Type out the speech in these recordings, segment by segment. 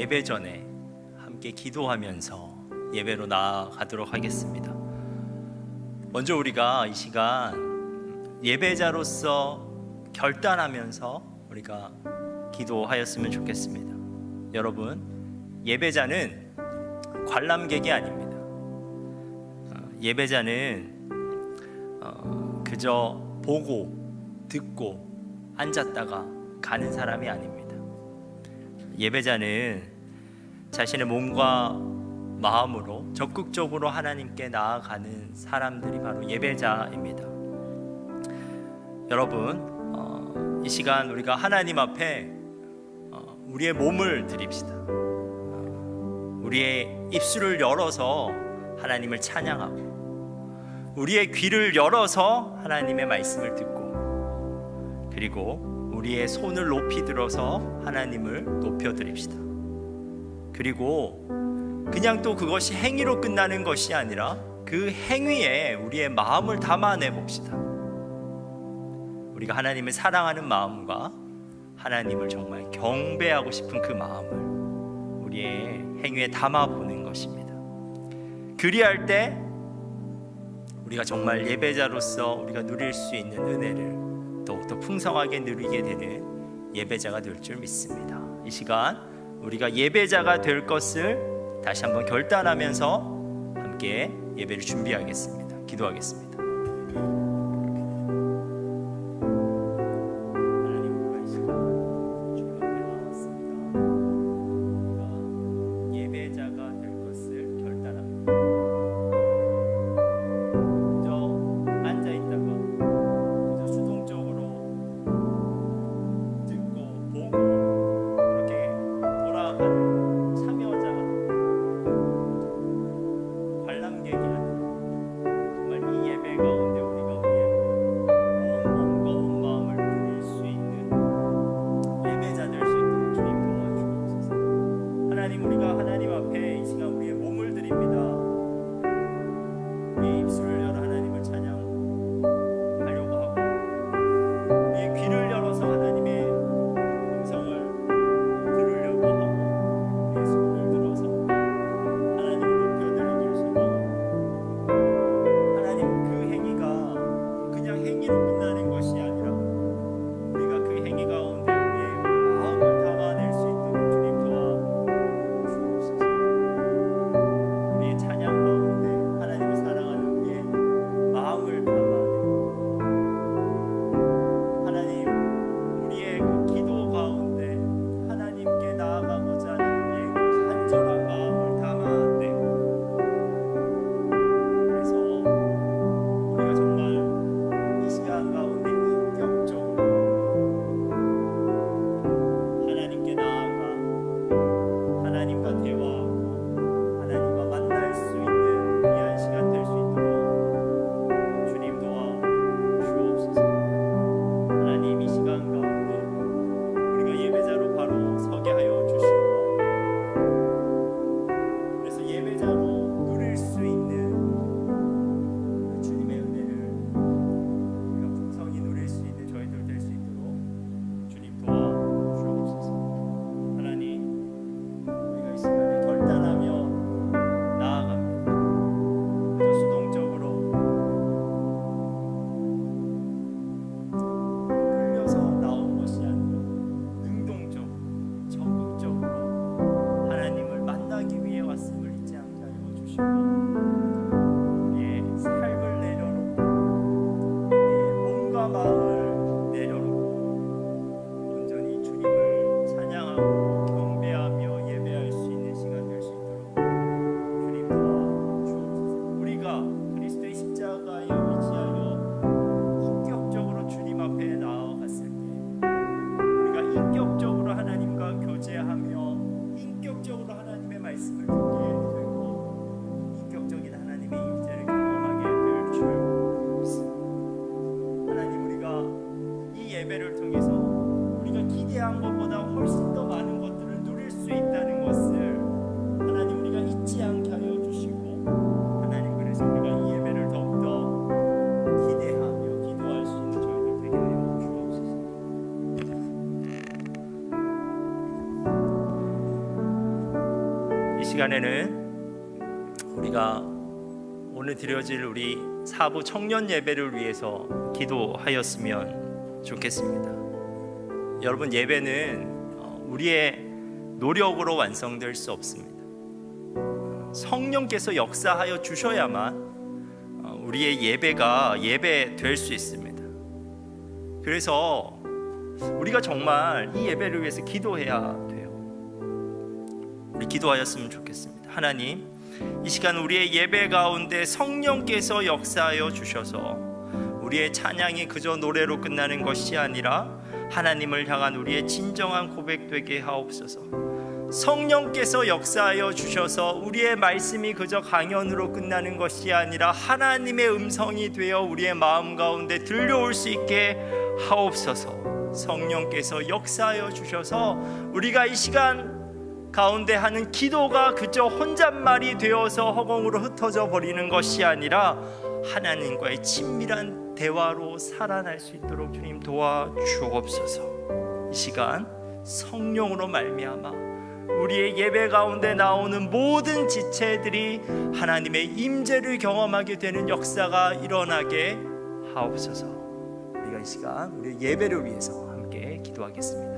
예배 전에 함께 기도하면서 예배로 나아가도록 하겠습니다. 먼저 우리가 이 시간 예배자로서 결단하면서 우리가 기도하였으면 좋겠습니다. 여러분, 예배자는 관람객이 아닙니다. 예배자는 그저 보고 듣고 앉았다가 가는 사람이 아닙니다. 예배자는 자신의 몸과 마음으로 적극적으로 하나님께 나아가는 사람들이 바로 예배자입니다. 여러분, 이 시간 우리가 하나님 앞에 우리의 몸을 드립시다. 우리의 입술을 열어서 하나님을 찬양하고, 우리의 귀를 열어서 하나님의 말씀을 듣고, 그리고 우리의 손을 높이 들어서 하나님을 높여드립시다. 그리고 그냥 또 그것이 행위로 끝나는 것이 아니라 그 행위에 우리의 마음을 담아내 봅시다. 우리가 하나님을 사랑하는 마음과 하나님을 정말 경배하고 싶은 그 마음을 우리의 행위에 담아보는 것입니다. 그리할 때 우리가 정말 예배자로서 우리가 누릴 수 있는 은혜를 더욱더 풍성하게 누리게 되는 예배자가 될 줄 믿습니다. 이 시간 우리가 예배자가 될 것을 다시 한번 결단하면서 함께 예배를 준비하겠습니다. 기도하겠습니다. 시간에는 우리가 오늘 드려질 우리 사부 청년 예배를 위해서 기도하였으면 좋겠습니다. 여러분, 예배는 우리의 노력으로 완성될 수 없습니다. 성령께서 역사하여 주셔야만 우리의 예배가 예배될 수 있습니다. 그래서 우리가 정말 이 예배를 위해서 기도해야 돼요. 우리 기도하였으면 좋겠습니다. 하나님, 이 시간 우리의 예배 가운데 성령께서 역사하여 주셔서 우리의 찬양이 그저 노래로 끝나는 것이 아니라 하나님을 향한 우리의 진정한 고백되게 하옵소서. 성령께서 역사하여 주셔서 우리의 말씀이 그저 강연으로 끝나는 것이 아니라 하나님의 음성이 되어 우리의 마음 가운데 들려올 수 있게 하옵소서. 성령께서 역사하여 주셔서 우리가 이 시간 가운데 하는 기도가 그저 혼잣말이 되어서 허공으로 흩어져 버리는 것이 아니라 하나님과의 친밀한 대화로 살아날 수 있도록 주님 도와주옵소서. 이 시간 성령으로 말미암아 우리의 예배 가운데 나오는 모든 지체들이 하나님의 임재를 경험하게 되는 역사가 일어나게 하옵소서. 우리가 이 시간 우리의 예배를 위해서 함께 기도하겠습니다.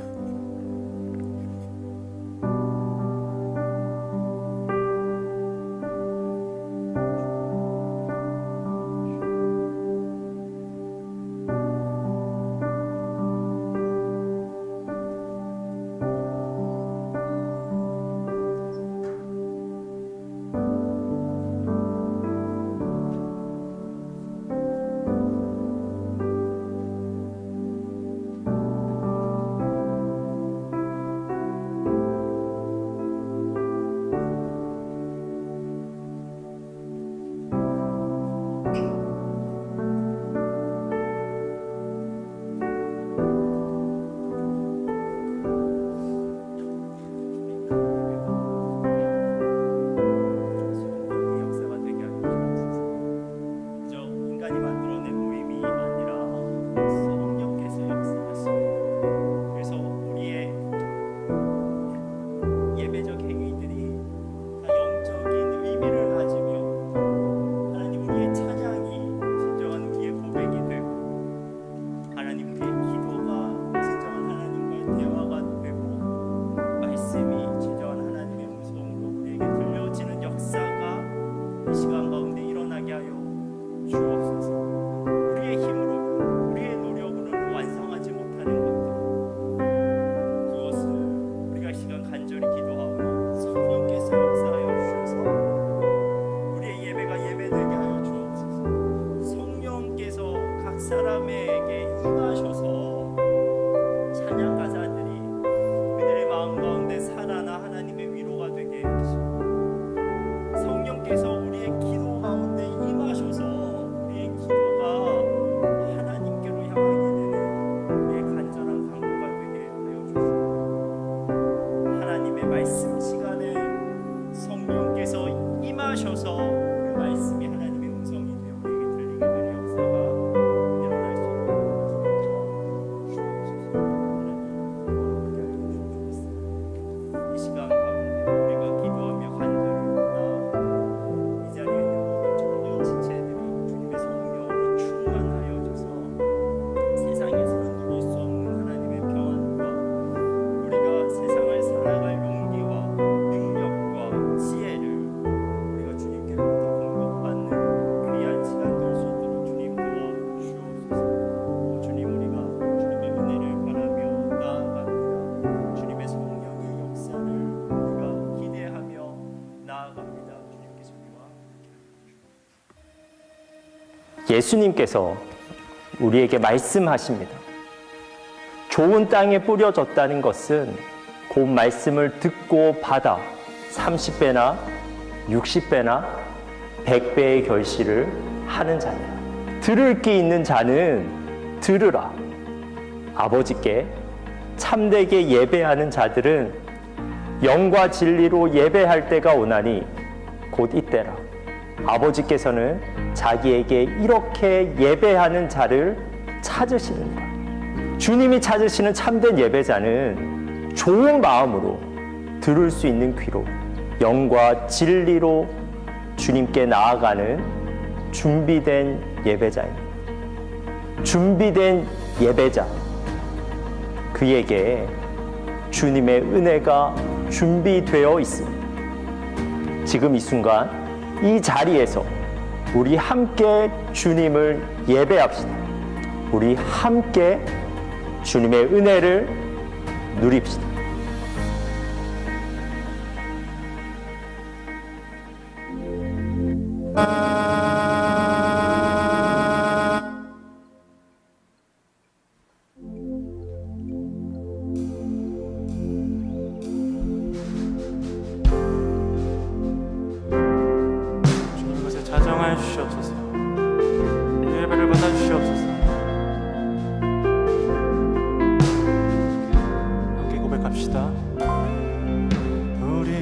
예수님께서 우리에게 말씀하십니다. 좋은 땅에 뿌려졌다는 것은 그 말씀을 듣고 받아 30배나 60배나 100배의 결실을 하는 자니라. 들을 게 있는 자는 들으라. 아버지께 참되게 예배하는 자들은 영과 진리로 예배할 때가 오나니 곧 이때라. 아버지께서는 자기에게 이렇게 예배하는 자를 찾으시느니라. 주님이 찾으시는 참된 예배자는 좋은 마음으로 들을 수 있는 귀로 영과 진리로 주님께 나아가는 준비된 예배자입니다. 준비된 예배자, 그에게 주님의 은혜가 준비되어 있습니다. 지금 이 순간 이 자리에서 우리 함께 주님을 예배합시다. 우리 함께 주님의 은혜를 누립시다. 주님 이곳에 자정하여 주시옵소서. 예배를 받아 주시옵소서. 함께 고백합시다. 우리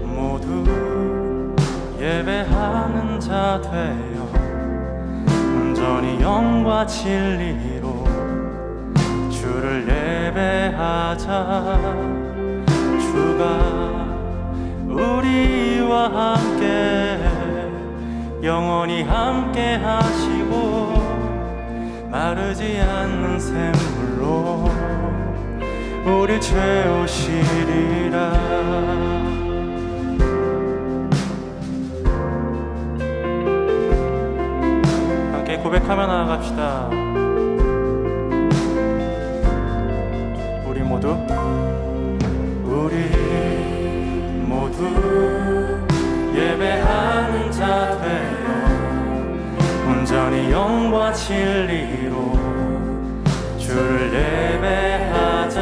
모두 예배하는 자 되어 온전히 영과 진리로 주를 예배하자. 주가 우리와 함께 영원히 함께 하시고 마르지 않는 샘물로 우리 채우시리라. 함께 고백하며 나아갑시다. 우리 모두 예배하는 자 되어 온전히 영과 진리로 주를 예배하자.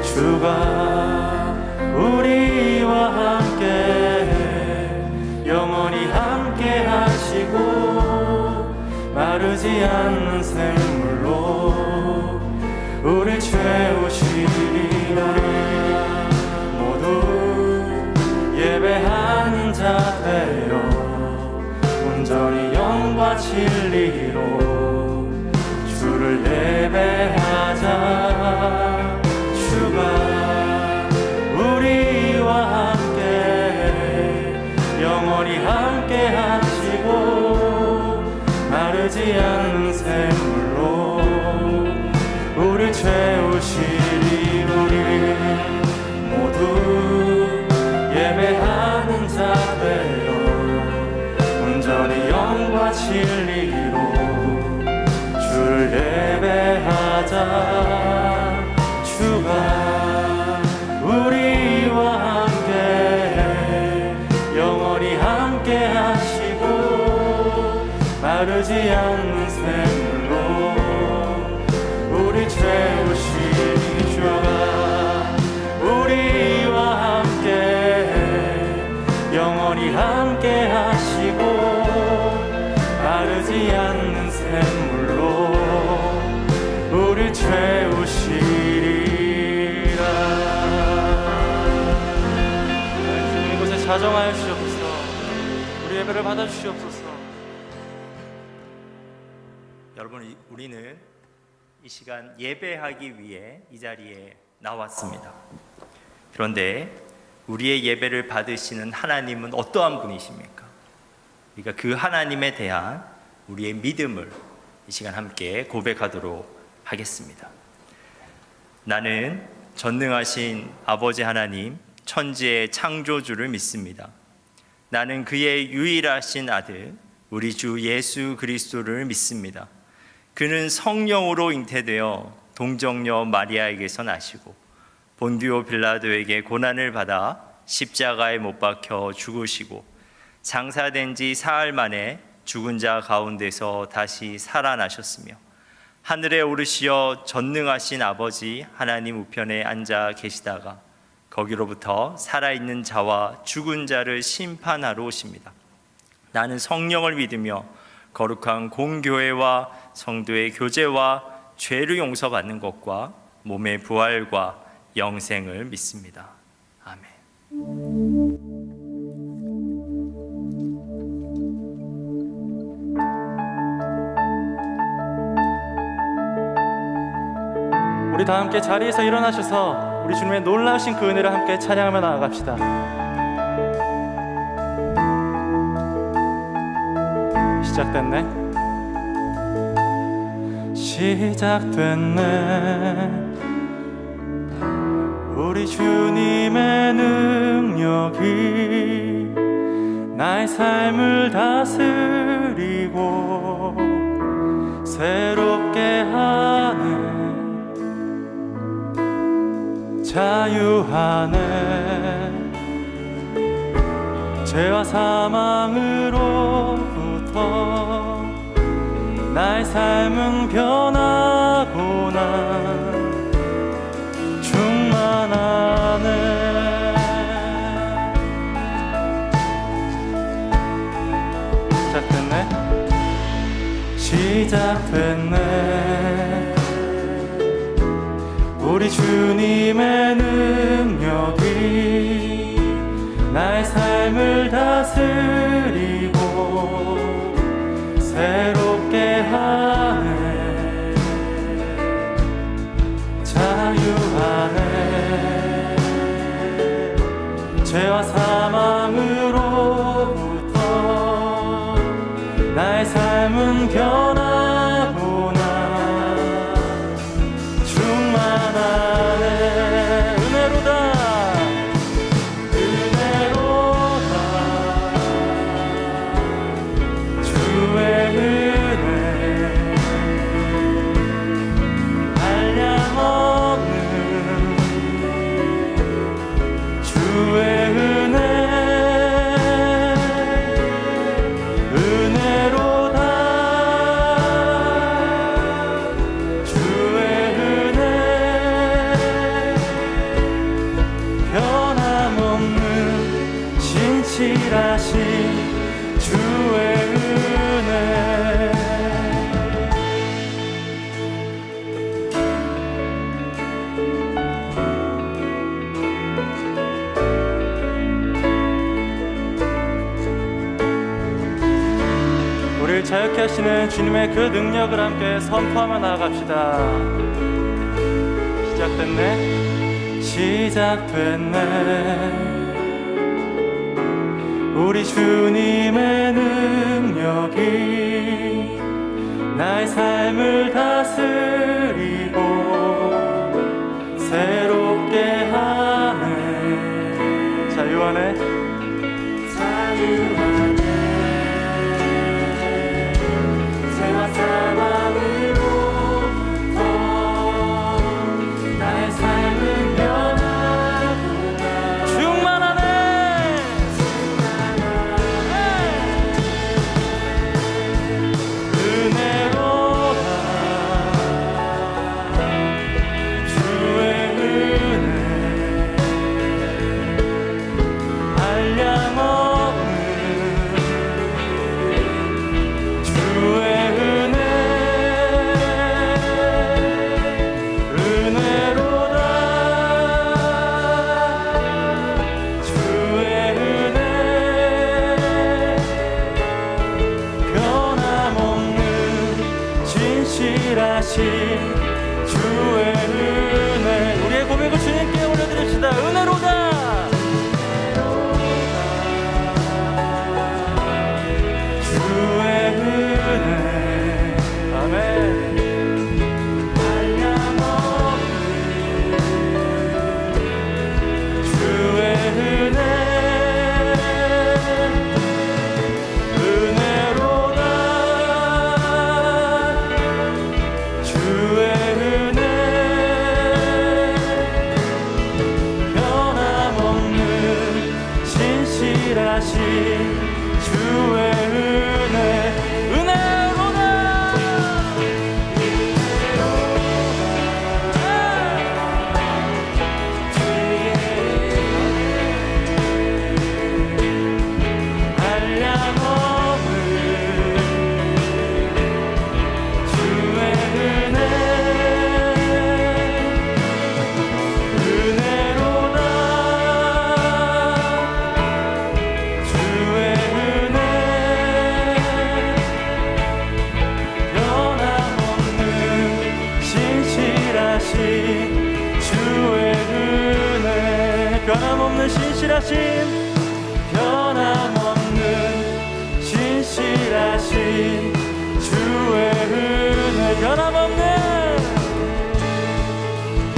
주가 우리와 함께 영원히 함께 하시고 마르지 않는 샘물로 우리 채우시리라. 예배하는 자 되어 온전히 영과 진리로 주를 예배하자. 주가 우리와 함께 영원히 함께 하시고 마르지 않는 샘물로 우리 채우시리라. 모두 예배하는 자 되어 온전히 영과 진리로 주를 예배하자. 주가 우리와 함께 영원히 함께 하시고 마르지 않는 샘물로 우리 채우시니. 주가 우리와 영원히 함께 하시고 마르지 않는 샘물로 우리 채우시리라. 주님 이곳에 자정하여 주시옵소서. 우리 예배를 받아 주시옵소서. 여러분, 우리는 이 시간 예배하기 위해 이 자리에 나왔습니다. 그런데 우리의 예배를 받으시는 하나님은 어떠한 분이십니까? 우리가 그 하나님에 대한 우리의 믿음을 이 시간 함께 고백하도록 하겠습니다. 나는 전능하신 아버지 하나님, 천지의 창조주를 믿습니다. 나는 그의 유일하신 아들, 우리 주 예수 그리스도를 믿습니다. 그는 성령으로 잉태되어 동정녀 마리아에게서 나시고 본디오 빌라도에게 고난을 받아 십자가에 못 박혀 죽으시고 장사된 지 사흘 만에 죽은 자 가운데서 다시 살아나셨으며 하늘에 오르시어 전능하신 아버지 하나님 우편에 앉아 계시다가 거기로부터 살아있는 자와 죽은 자를 심판하러 오십니다. 나는 성령을 믿으며 거룩한 공교회와 성도의 교제와 죄를 용서받는 것과 몸의 부활과 영생을 믿습니다. 아멘. 우리 다 함께 자리에서 일어나셔서 우리 주님의 놀라우신 그 은혜를 함께 찬양하며 나아갑시다. 시작됐네. 우리 주님의 능력이 나의 삶을 다스리고 새롭게 하네. 자유하네. 죄와 사망으로부터 나의 삶은 변하구나. 충만하네. 시작됐네. 우리 주님의 능력이 나의 삶을 다스리고 새롭게 하네. 자유하네. 죄와 사망으로부터 나의 삶은 변하구나. 충만하네. 은혜로다. 은혜로다. 주의 은혜 한량없는 주의 은혜. 신실하신 주의 은혜. 우리를 자유케 하시는 주님의 그 능력을 함께 선포하며 나아갑시다. 시작됐네. 우리 주님의 능력이 나의 삶을 다스리고 새롭게 하네. 자유하네. 자유하네. 죄와 사망으로부터 나의 삶은 변하구나. 충만하네. 신실하신 주의 은혜. 우리의 고백을 주님께 올려드립시다. 은혜로다. 주의 은혜. 아멘. 한량없는 주의 은혜. 신실하신 주의 은혜. 은혜로다. 한량없는 주의 은혜. 은혜로다. 주의 신실하신 변함없는 신실하신 주의 은혜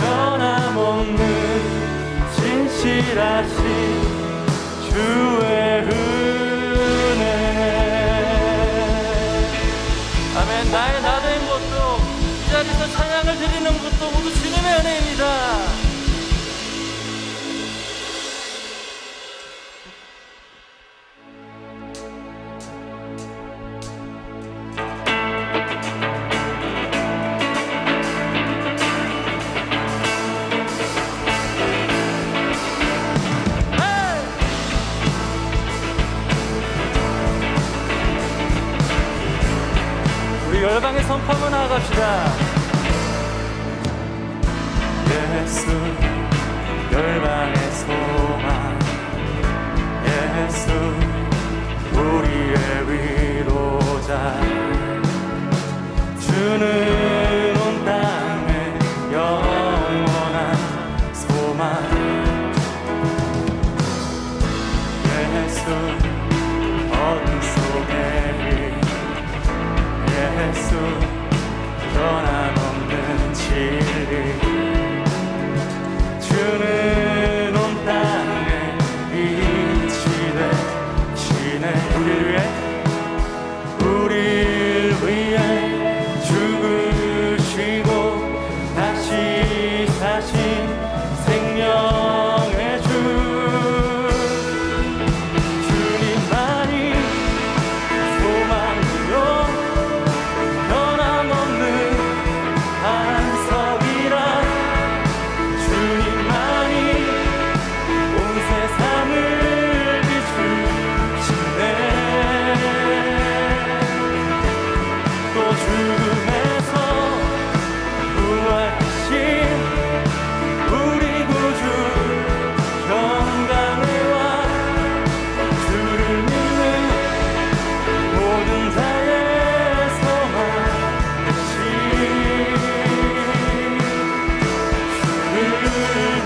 변함없는 신실하신 주의 은혜. 아멘. 나의 나된 것도 이 자리에서 찬양을 드리는 것도 모두 주님의 은혜입니다. 우리 열방의 선포만 나아갑시다. 예수 열방의 소망, 예수 우리의 위로자, 주는 온 땅의 영원한 소망. 예수 어둠 속의 길, 예수 변함없는 진리, 주는 온 땅에 빛이 되시네. 우리를 위해 죽으시고 다시 사신 생명의 주, 주님만이 소망이요 변함없는 반석이라. 주님만이 온 세상을 비추시네. 또 죽음에서 부활하신 우리 구주 평강의 왕, 주를 믿는 모든 자의 소망 되신 주를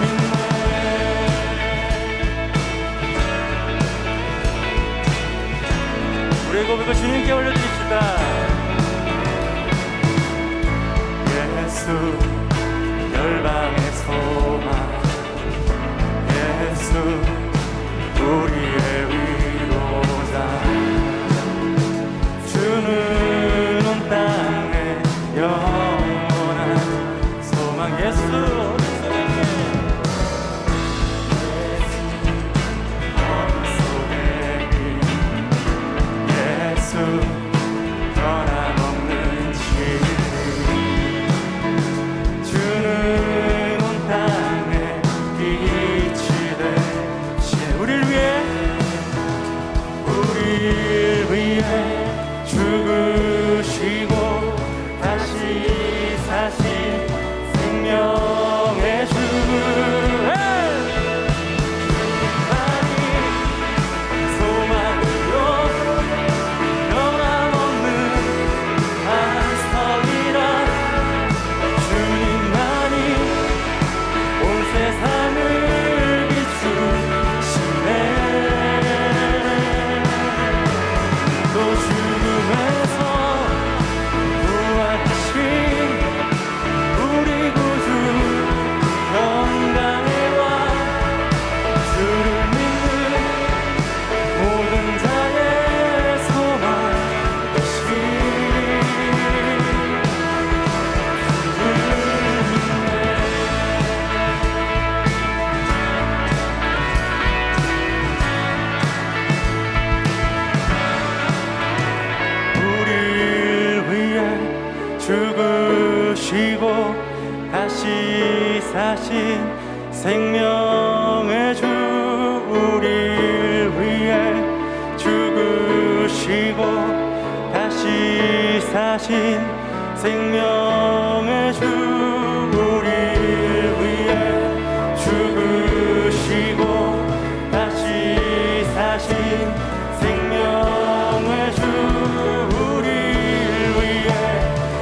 믿네. 우리의 고백을 주님께 올려드립시다. 예수 열방의 소망, 예수 우리의 위로자, 주는 온 땅의 영원한 소망. 예수 어둠 속의 길, 예수 변함없는 진리, 주는 온 땅에 빛이 되신 우리를 위해 죽으시고 다시 사신 생명의 주, 주님만이 소망이요 변함없는 반석이라. 주님만이 온 세상을 비추시네. 또 죽음에서 부활하신 우리 구주 평강의 왕, 주를 믿는 모든 자의 소망 되신 주를 믿네. 우리를 위해 죽으시고 다시 사신 생명의 주, 우리를 위해 죽으시고 다시 사신 생명의 주, 우리를 위해 죽으시고 다시 사신 생명의 주, 우리를 위해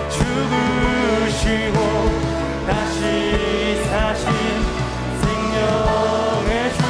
죽으시고 다시 사신 생명의 주.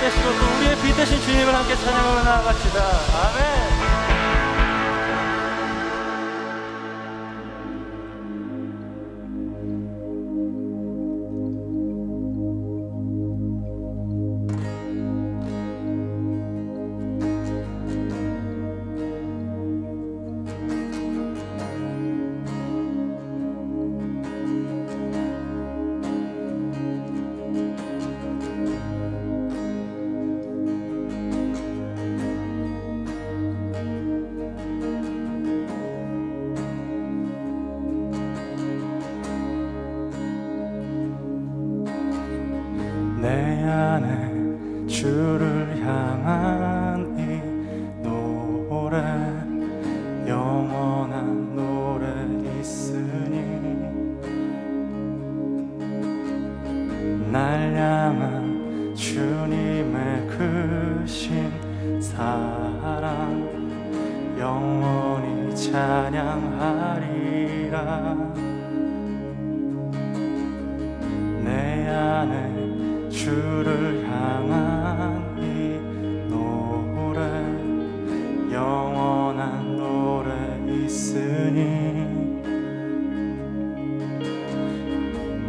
되시고 또 우리의 빛 되신 주님을 함께 찬양하며 나아갑시다. 아멘. 내 안에 주를 향한 이 노래 영원한 노래 있으니 날 향한 주님의 크신 사랑 영원히 찬양하리라. 내 안에 주를 향한 이 노래 영원한 노래 있으니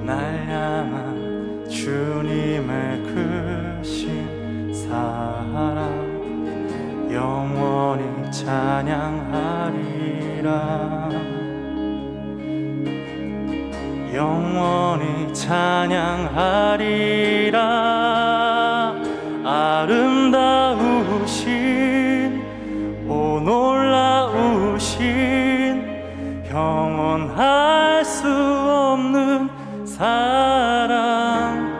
날 향한 주님의 크신 사랑 영원히 찬양하리라. 영원히 찬양하리라. 아름다우신 오 놀라우신 영원할 수 없는 사랑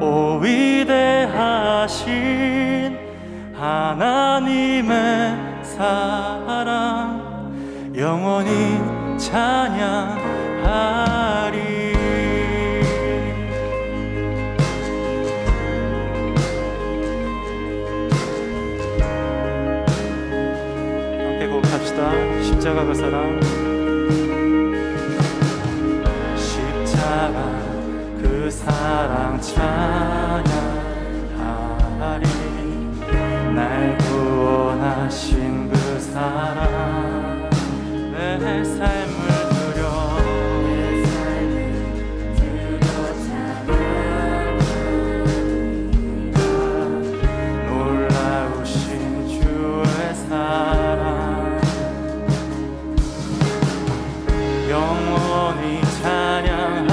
오 위대하신 하나님의 사랑 영원히 찬양하리. 함께 고백합시다. 십자가 그 사랑. 십자가 그 사랑 찬양하리. 날 구원하신 그 사랑 내 삶을 놀라우신 주의 사랑 영원히 찬양하리라.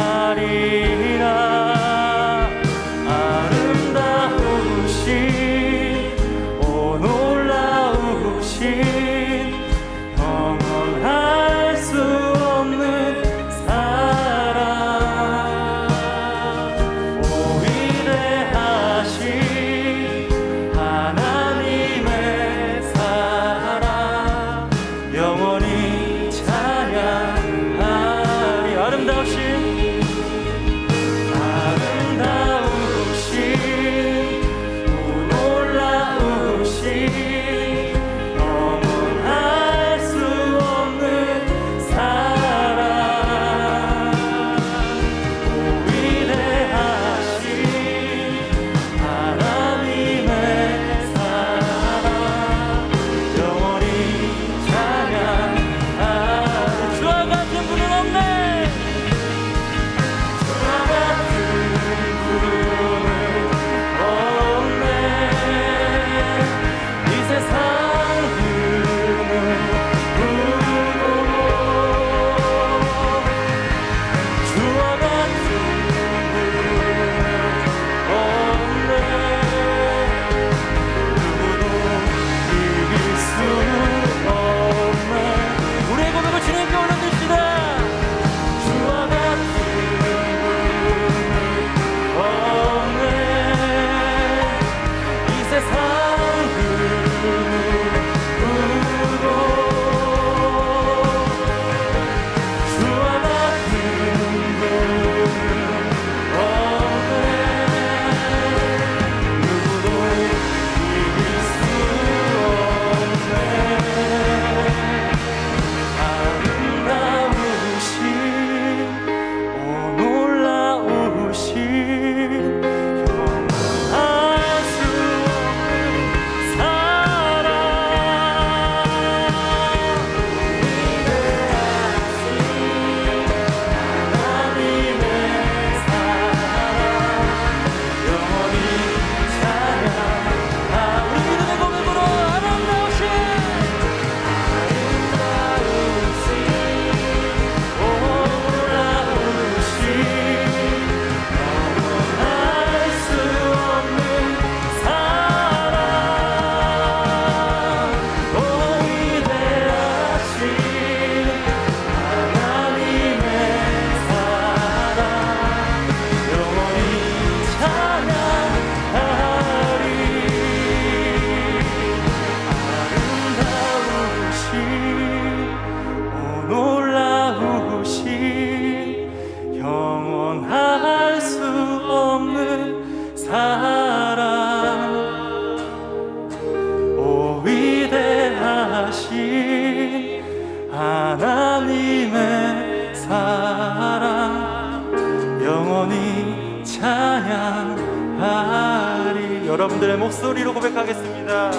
여러분들의 목소리로 고백하겠습니다.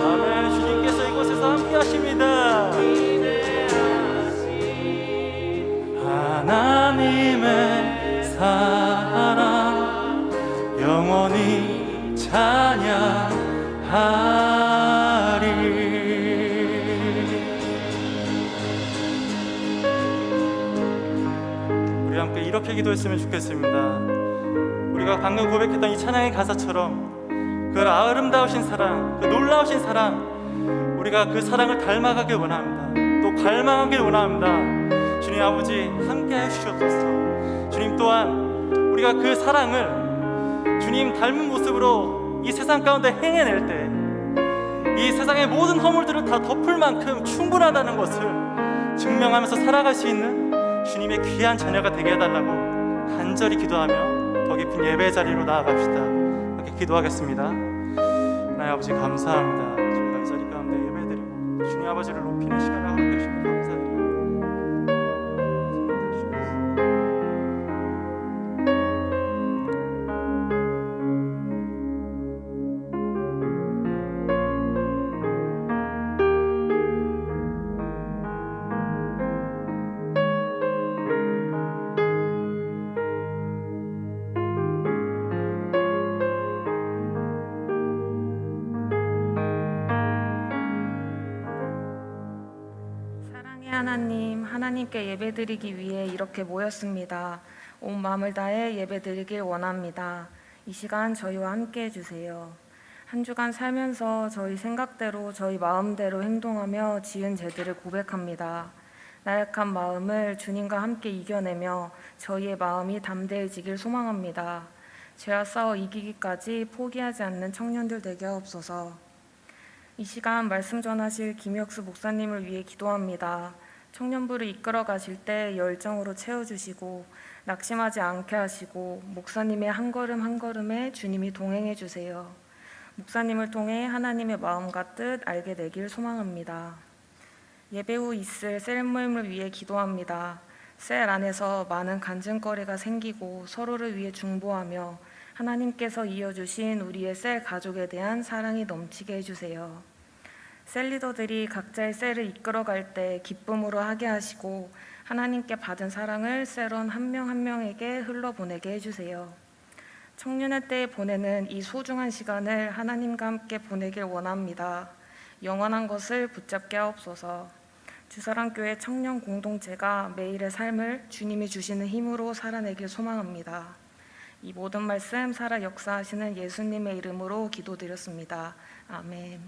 아멘. 주님께서 이곳에서 함께 하십니다. 하나님의 사랑 영원히 찬양하리. 우리 함께 이렇게 기도했으면 좋겠습니다. 우리가 방금 고백했던 이 찬양의 가사처럼 그 아름다우신 사랑, 그 놀라우신 사랑, 우리가 그 사랑을 닮아가길 원합니다. 또 갈망하길 원합니다. 주님 아버지 함께 해주시옵소서. 주님 또한 우리가 그 사랑을 주님 닮은 모습으로 이 세상 가운데 행해낼 때 이 세상의 모든 허물들을 다 덮을 만큼 충분하다는 것을 증명하면서 살아갈 수 있는 주님의 귀한 자녀가 되게 해달라고 간절히 기도하며 더 깊은 예배의 자리로 나아갑시다. 이렇게 기도하겠습니다. 하나님 아버지 감사합니다. 저희가 이 자리 가운데 예배드리고 주님 아버지를 높이는 시간을 허락해 주시면 감사드립니다. 하나님, 하나님께 예배드리기 위해 이렇게 모였습니다. 온 마음을 다해 예배드리길 원합니다. 이 시간 저희와 함께 해주세요. 한 주간 살면서 저희 생각대로 저희 마음대로 행동하며 지은 죄들을 고백합니다. 나약한 마음을 주님과 함께 이겨내며 저희의 마음이 담대해지길 소망합니다. 죄와 싸워 이기기까지 포기하지 않는 청년들 되게 하옵소서. 이 시간 말씀 전하실 김혁수 목사님을 위해 기도합니다. 청년부를 이끌어 가실 때 열정으로 채워주시고 낙심하지 않게 하시고 목사님의 한 걸음 한 걸음에 주님이 동행해 주세요. 목사님을 통해 하나님의 마음과 뜻 알게 되길 소망합니다. 예배 후 있을 셀 모임을 위해 기도합니다. 셀 안에서 많은 간증거리가 생기고 서로를 위해 중보하며 하나님께서 이어주신 우리의 셀 가족에 대한 사랑이 넘치게 해주세요. 셀 리더들이 각자의 셀을 이끌어갈 때 기쁨으로 하게 하시고 하나님께 받은 사랑을 셀원 한 명 한 명에게 흘러보내게 해주세요. 청년의 때에 보내는 이 소중한 시간을 하나님과 함께 보내길 원합니다. 영원한 것을 붙잡게 하옵소서. 주사랑교회 청년 공동체가 매일의 삶을 주님이 주시는 힘으로 살아내길 소망합니다. 이 모든 말씀 살아 역사하시는 예수님의 이름으로 기도드렸습니다. 아멘.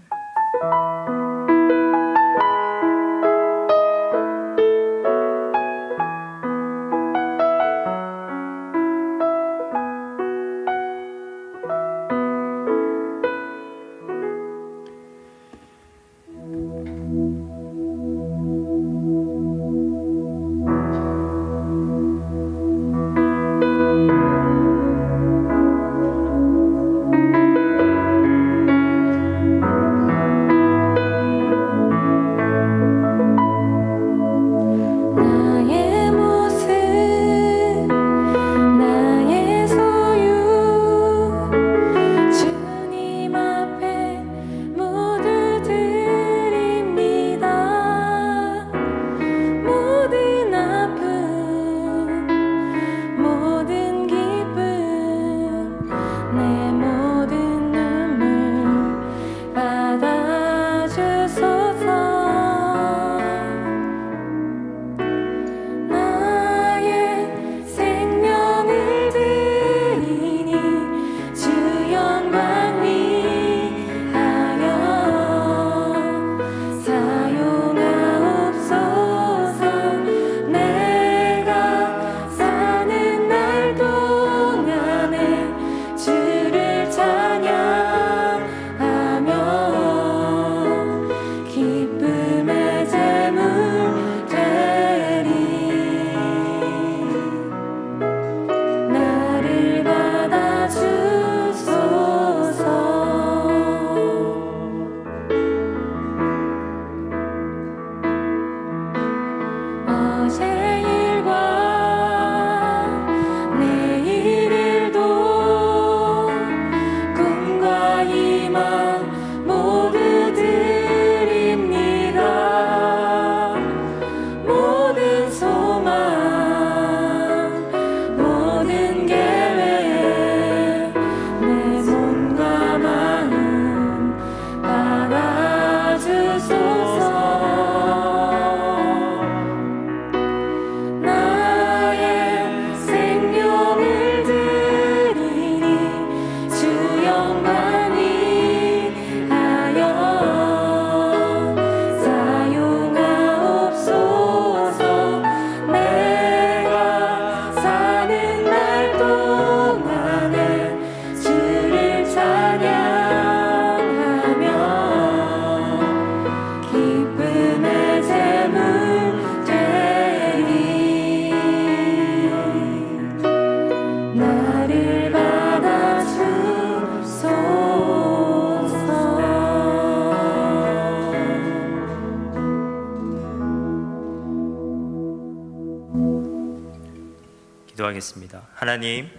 기도하겠습니다. 하나님,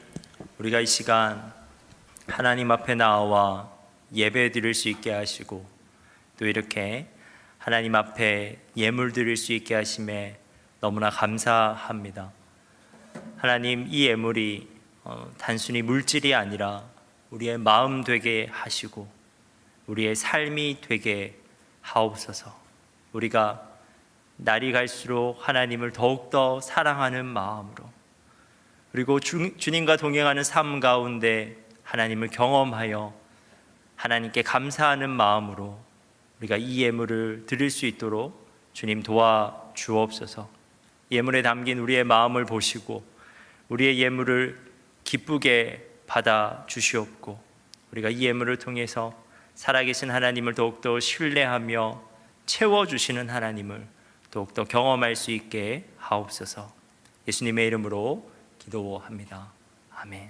우리가 이 시간 하나님 앞에 나와 예배 드릴 수 있게 하시고 또 이렇게 하나님 앞에 예물 드릴 수 있게 하심에 너무나 감사합니다. 하나님, 이 예물이 단순히 물질이 아니라 우리의 마음 되게 하시고 우리의 삶이 되게 하옵소서. 우리가 날이 갈수록 하나님을 더욱더 사랑하는 마음으로 그리고 주님과 동행하는 삶 가운데 하나님을 경험하여 하나님께 감사하는 마음으로 우리가 이 예물을 드릴 수 있도록 주님 도와주옵소서. 예물에 담긴 우리의 마음을 보시고 우리의 예물을 기쁘게 받아 주시옵고 우리가 이 예물을 통해서 살아계신 하나님을 더욱더 신뢰하며 채워주시는 하나님을 더욱더 경험할 수 있게 하옵소서. 예수님의 이름으로 기도합니다. 아멘.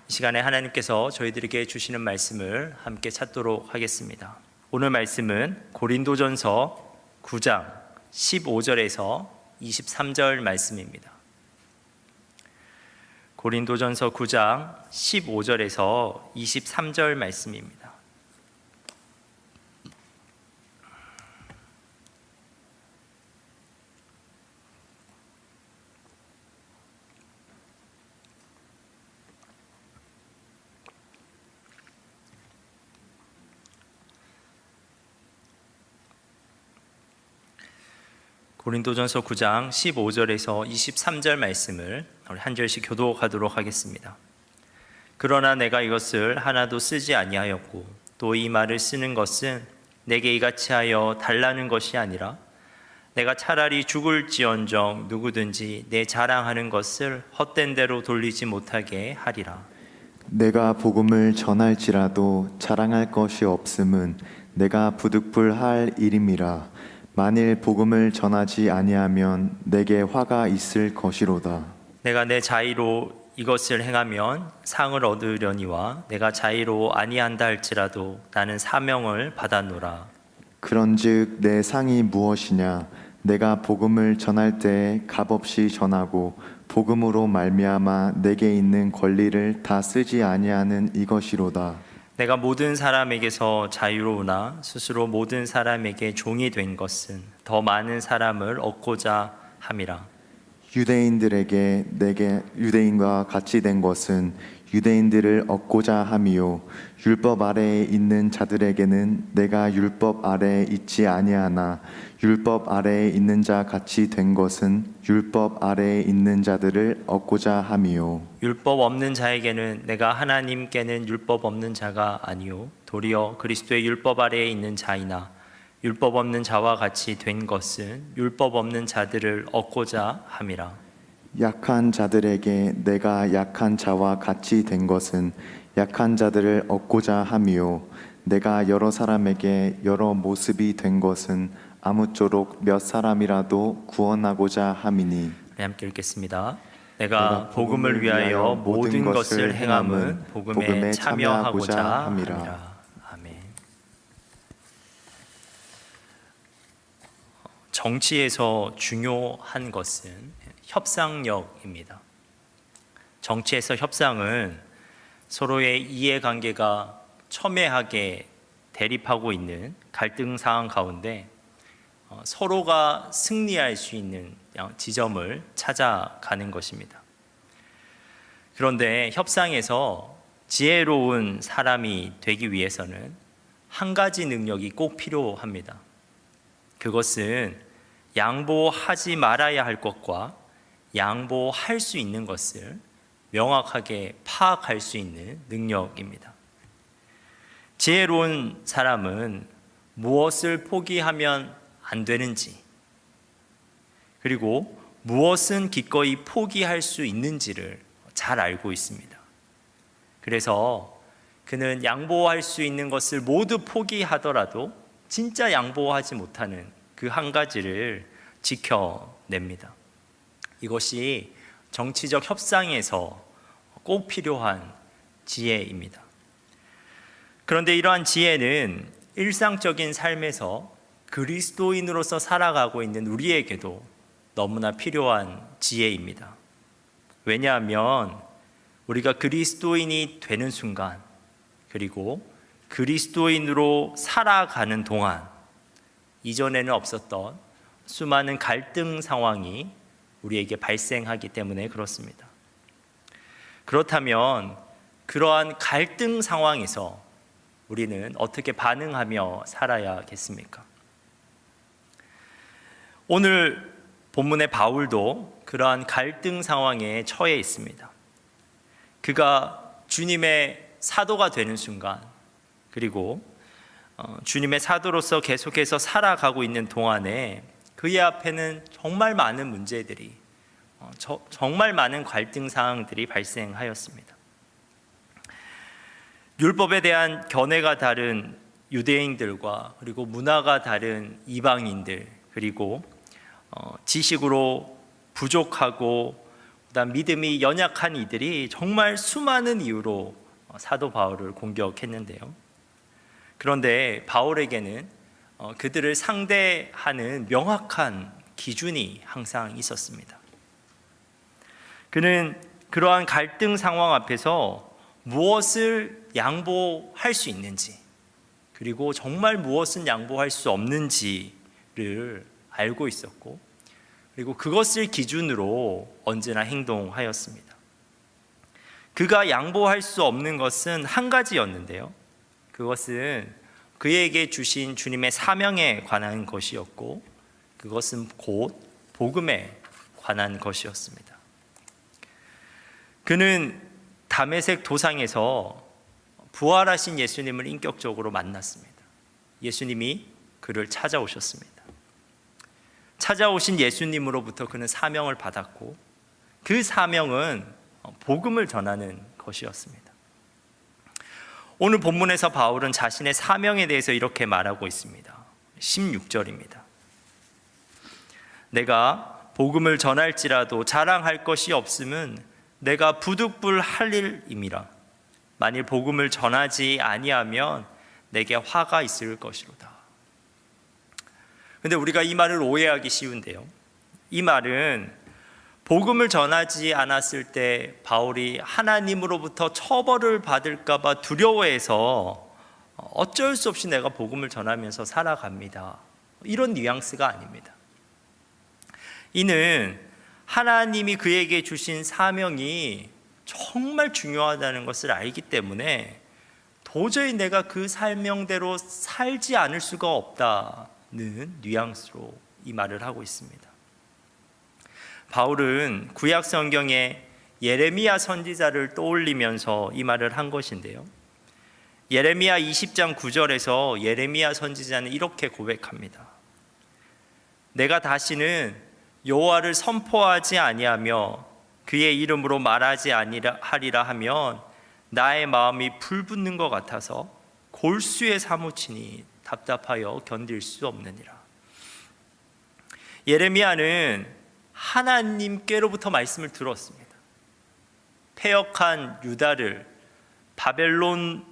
이 시간에 하나님께서 저희들에게 주시는 말씀을 함께 찾도록 하겠습니다. 오늘 말씀은 고린도전서 9장 15절에서 23절 말씀입니다. 고린도전서 9장 15절에서 23절 말씀입니다. 고린도전서 9장 15절에서 23절 말씀을 우리 한 절씩 교독하도록 하겠습니다. 그러나 내가 이것을 하나도 쓰지 아니하였고 또 이 말을 쓰는 것은 내게 이같이 하여 달라는 것이 아니라 내가 차라리 죽을지언정 누구든지 내 자랑하는 것을 헛된 대로 돌리지 못하게 하리라. 내가 복음을 전할지라도 자랑할 것이 없음은 내가 부득불할 일임이라. 만일 복음을 전하지 아니하면 내게 화가 있을 것이로다. 내가 내 자의로 이것을 행하면 상을 얻으려니와 내가 자의로 아니한다 할지라도 나는 사명을 받았노라. 그런즉 내 상이 무엇이냐? 내가 복음을 전할 때에 값없이 전하고 복음으로 말미암아 내게 있는 권리를 다 쓰지 아니하는 이것이로다. 내가 모든 사람에게서 자유로우나 스스로 모든 사람에게 종이 된 것은 더 많은 사람을 얻고자 함이라. 유대인들에게 내게 유대인과 같이 된 것은 유대인들을 얻고자 함이요 율법 아래에 있는 자들에게는 내가 율법 아래에 있지 아니하나 율법 아래에 있는 자 같이 된 것은 율법 아래에 있는 자들을 얻고자 함이요 율법 없는 자에게는 내가 하나님께는 율법 없는 자가 아니요 도리어 그리스도의 율법 아래에 있는 자이나 율법 없는 자와 같이 된 것은 율법 없는 자들을 얻고자 함이라. 약한 자들에게 내가 약한 자와 같이 된 것은 약한 자들을 얻고자 함이요 내가 여러 사람에게 여러 모습이 된 것은 아무쪼록 몇 사람이라도 구원하고자 함이니. 우리 함께 읽겠습니다. 내가 복음을 위하여 모든 것을 행함은 복음에 참여하고자 함이라. 아멘. 정치에서 중요한 것은 협상력입니다. 정치에서 협상은 서로의 이해관계가 첨예하게 대립하고 있는 갈등 상황 가운데 서로가 승리할 수 있는 지점을 찾아가는 것입니다. 그런데 협상에서 지혜로운 사람이 되기 위해서는 한 가지 능력이 꼭 필요합니다. 그것은 양보하지 말아야 할 것과 양보할 수 있는 것을 명확하게 파악할 수 있는 능력입니다. 지혜로운 사람은 무엇을 포기하면 안 되는지 그리고 무엇은 기꺼이 포기할 수 있는지를 잘 알고 있습니다. 그래서 그는 양보할 수 있는 것을 모두 포기하더라도 진짜 양보하지 못하는 그 한 가지를 지켜냅니다. 이것이 정치적 협상에서 꼭 필요한 지혜입니다. 그런데 이러한 지혜는 일상적인 삶에서 그리스도인으로서 살아가고 있는 우리에게도 너무나 필요한 지혜입니다. 왜냐하면 우리가 그리스도인이 되는 순간, 그리고 그리스도인으로 살아가는 동안 이전에는 없었던 수많은 갈등 상황이 우리에게 발생하기 때문에 그렇습니다. 그렇다면 그러한 갈등 상황에서 우리는 어떻게 반응하며 살아야겠습니까? 오늘 본문의 바울도 그러한 갈등 상황에 처해 있습니다. 그가 주님의 사도가 되는 순간, 그리고 주님의 사도로서 계속해서 살아가고 있는 동안에 그의 앞에는 정말 많은 문제들이, 정말 많은 갈등 상황들이 발생하였습니다. 율법에 대한 견해가 다른 유대인들과, 그리고 문화가 다른 이방인들, 그리고 지식으로 부족하고 그다음 믿음이 연약한 이들이 정말 수많은 이유로 사도 바울을 공격했는데요. 그런데 바울에게는 그들을 상대하는 명확한 기준이 항상 있었습니다. 그는 그러한 갈등 상황 앞에서 무엇을 양보할 수 있는지, 그리고 정말 무엇은 양보할 수 없는지를 알고 있었고, 그리고 그것을 기준으로 언제나 행동하였습니다. 그가 양보할 수 없는 것은 한 가지였는데요. 그것은 그에게 주신 주님의 사명에 관한 것이었고, 그것은 곧 복음에 관한 것이었습니다. 그는 다메섹 도상에서 부활하신 예수님을 인격적으로 만났습니다. 예수님이 그를 찾아오셨습니다. 찾아오신 예수님으로부터 그는 사명을 받았고, 그 사명은 복음을 전하는 것이었습니다. 오늘 본문에서 바울은 자신의 사명에 대해서 이렇게 말하고 있습니다. 16절입니다. 내가 복음을 전할지라도 자랑할 것이 없음은 내가 부득불할 일임이라. 만일 복음을 전하지 아니하면 내게 화가 있을 것이로다. 근데 우리가 이 말을 오해하기 쉬운데요. 이 말은 복음을 전하지 않았을 때 바울이 하나님으로부터 처벌을 받을까 봐 두려워해서 어쩔 수 없이 내가 복음을 전하면서 살아갑니다, 이런 뉘앙스가 아닙니다. 이는 하나님이 그에게 주신 사명이 정말 중요하다는 것을 알기 때문에 도저히 내가 그 사명대로 살지 않을 수가 없다는 뉘앙스로 이 말을 하고 있습니다. 바울은 구약 성경의 예레미야 선지자를 떠올리면서 이 말을 한 것인데요. 예레미야 20장 9절에서 예레미야 선지자는 이렇게 고백합니다. 내가 다시는 여호와를 선포하지 아니하며 그의 이름으로 말하지 아니하리라 하면 나의 마음이 불붙는 것 같아서 골수에 사무치니 답답하여 견딜 수 없느니라. 예레미야는 하나님께로부터 말씀을 들었습니다. 패역한 유다를 바벨론을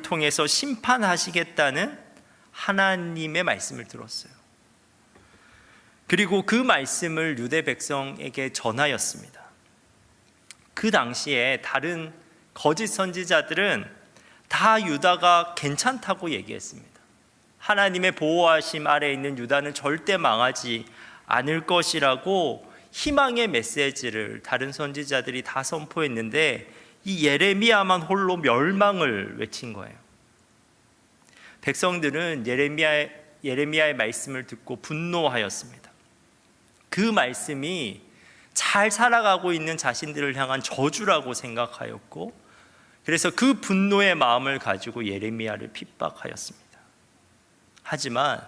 통해서 심판하시겠다는 하나님의 말씀을 들었어요. 그리고 그 말씀을 유대 백성에게 전하였습니다. 그 당시에 다른 거짓 선지자들은 다 유다가 괜찮다고 얘기했습니다. 하나님의 보호하심 아래에 있는 유다는 절대 망하지 않을 것이라고 희망의 메시지를 다른 선지자들이 다 선포했는데 이 예레미야만 홀로 멸망을 외친 거예요. 백성들은 예레미야의 말씀을 듣고 분노하였습니다. 그 말씀이 잘 살아가고 있는 자신들을 향한 저주라고 생각하였고, 그래서 그 분노의 마음을 가지고 예레미야를 핍박하였습니다. 하지만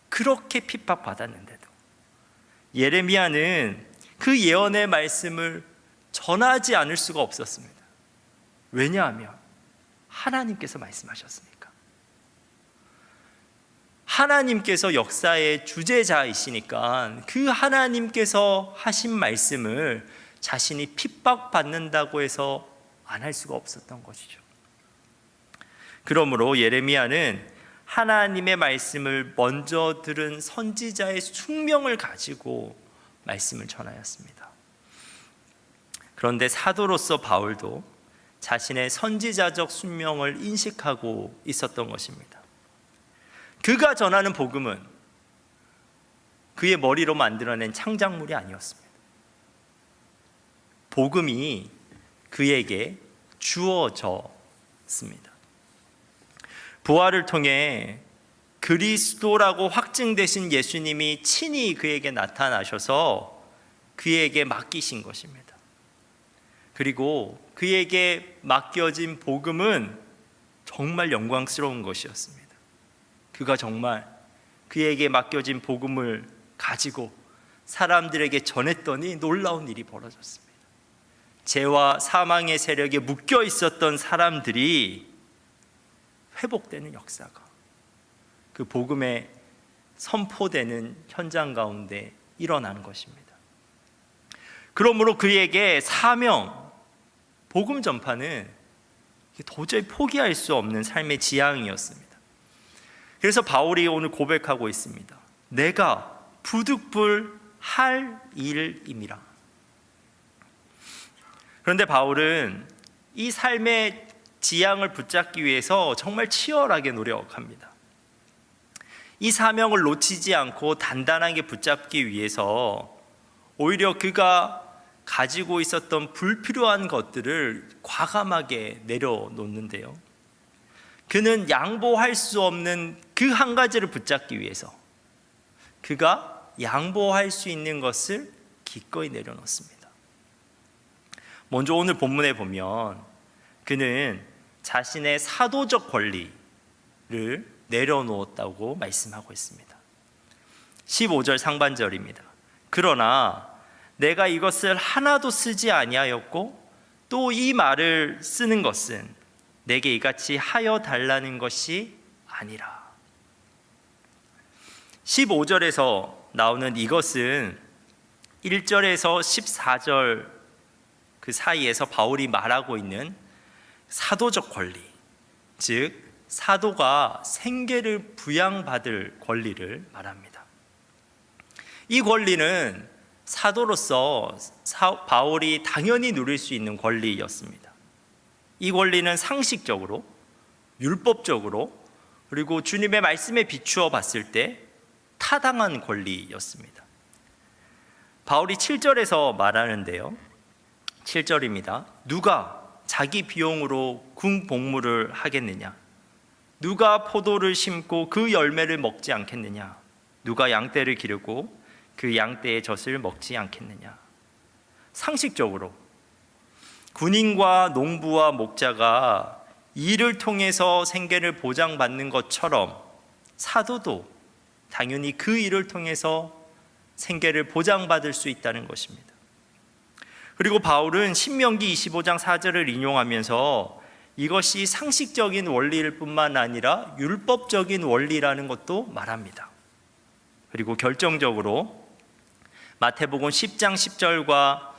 그렇게 핍박받았는데도 예레미야는 그 예언의 말씀을 전하지 않을 수가 없었습니다. 왜냐하면 하나님께서 말씀하셨으니까. 하나님께서 역사의 주재자이시니까 그 하나님께서 하신 말씀을 자신이 핍박받는다고 해서 안 할 수가 없었던 것이죠. 그러므로 예레미야는 하나님의 말씀을 먼저 들은 선지자의 숙명을 가지고 말씀을 전하였습니다. 그런데 사도로서 바울도 자신의 선지자적 순명을 인식하고 있었던 것입니다. 그가 전하는 복음은 그의 머리로 만들어낸 창작물이 아니었습니다. 복음이 그에게 주어졌습니다. 부활을 통해 그리스도라고 확증되신 예수님이 친히 그에게 나타나셔서 그에게 맡기신 것입니다. 그리고 그에게 맡겨진 복음은 정말 영광스러운 것이었습니다. 그가 정말 그에게 맡겨진 복음을 가지고 사람들에게 전했더니 놀라운 일이 벌어졌습니다. 죄와 사망의 세력에 묶여 있었던 사람들이 회복되는 역사가 그 복음에 선포되는 현장 가운데 일어난 것입니다. 그러므로 그에게 사명, 복음 전파는 도저히 포기할 수 없는 삶의 지향이었습니다. 그래서 바울이 오늘 고백하고 있습니다. 내가 부득불 할 일임이라. 그런데 바울은 이 삶의 지향을 붙잡기 위해서 정말 치열하게 노력합니다. 이 사명을 놓치지 않고 단단하게 붙잡기 위해서 오히려 그가 가지고 있었던 불필요한 것들을 과감하게 내려놓는데요. 그는 양보할 수 없는 그 한 가지를 붙잡기 위해서 그가 양보할 수 있는 것을 기꺼이 내려놓습니다. 먼저 오늘 본문에 보면 그는 자신의 사도적 권리를 내려놓았다고 말씀하고 있습니다. 15절 상반절입니다. 그러나 내가 이것을 하나도 쓰지 아니하였고 또 이 말을 쓰는 것은 내게 이같이 하여 달라는 것이 아니라. 15절에서 나오는 이것은 1절에서 14절 그 사이에서 바울이 말하고 있는 사도적 권리, 즉 사도가 생계를 부양받을 권리를 말합니다. 이 권리는 사도로서 바울이 당연히 누릴 수 있는 권리였습니다. 이 권리는 상식적으로, 율법적으로, 그리고 주님의 말씀에 비추어 봤을 때 타당한 권리였습니다. 바울이 7절에서 말하는데요. 7절입니다. 누가 자기 비용으로 궁복무를 하겠느냐? 누가 포도를 심고 그 열매를 먹지 않겠느냐? 누가 양떼를 기르고 그 양떼의 젖을 먹지 않겠느냐? 상식적으로 군인과 농부와 목자가 일을 통해서 생계를 보장받는 것처럼 사도도 당연히 그 일을 통해서 생계를 보장받을 수 있다는 것입니다. 그리고 바울은 신명기 25장 4절을 인용하면서 이것이 상식적인 원리일 뿐만 아니라 율법적인 원리라는 것도 말합니다. 그리고 결정적으로 마태복음 10장 10절과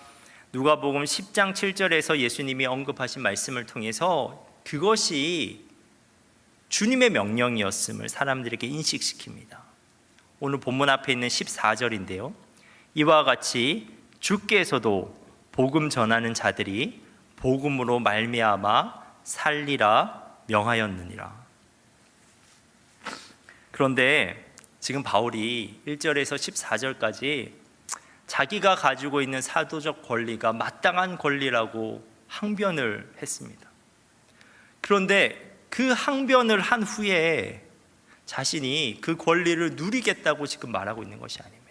누가복음 10장 7절에서 예수님이 언급하신 말씀을 통해서 그것이 주님의 명령이었음을 사람들에게 인식시킵니다. 오늘 본문 앞에 있는 14절인데요. 이와 같이 주께서도 복음 전하는 자들이 복음으로 말미암아 살리라 명하였느니라. 그런데 지금 바울이 1절에서 14절까지 자기가 가지고 있는 사도적 권리가 마땅한 권리라고 항변을 했습니다. 그런데 그 항변을 한 후에 자신이 그 권리를 누리겠다고 지금 말하고 있는 것이 아닙니다.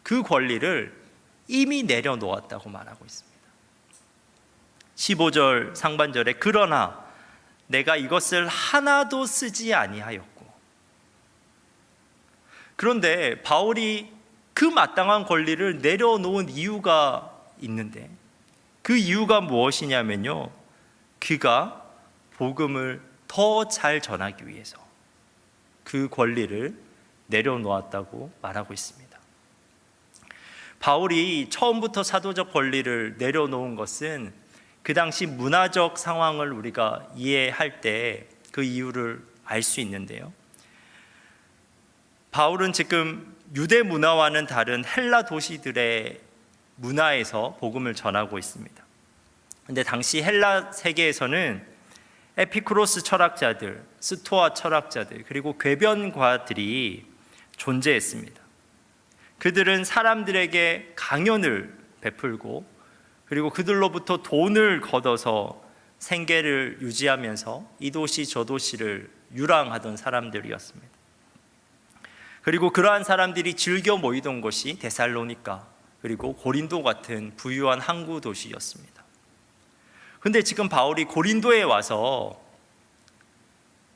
그 권리를 이미 내려놓았다고 말하고 있습니다. 15절 상반절에 그러나 내가 이것을 하나도 쓰지 아니하였고. 그런데 바울이 그 마땅한 권리를 내려놓은 이유가 있는데 그 이유가 무엇이냐면요, 그가 복음을 더 잘 전하기 위해서 그 권리를 내려놓았다고 말하고 있습니다. 바울이 처음부터 사도적 권리를 내려놓은 것은 그 당시 문화적 상황을 우리가 이해할 때 그 이유를 알 수 있는데요. 바울은 지금 유대 문화와는 다른 헬라 도시들의 문화에서 복음을 전하고 있습니다. 근데 당시 헬라 세계에서는 에피쿠로스 철학자들, 스토아 철학자들, 그리고 궤변가들이 존재했습니다. 그들은 사람들에게 강연을 베풀고 그리고 그들로부터 돈을 걷어서 생계를 유지하면서 이 도시 저 도시를 유랑하던 사람들이었습니다. 그리고 그러한 사람들이 즐겨 모이던 곳이 데살로니가 그리고 고린도 같은 부유한 항구 도시였습니다. 근데 지금 바울이 고린도에 와서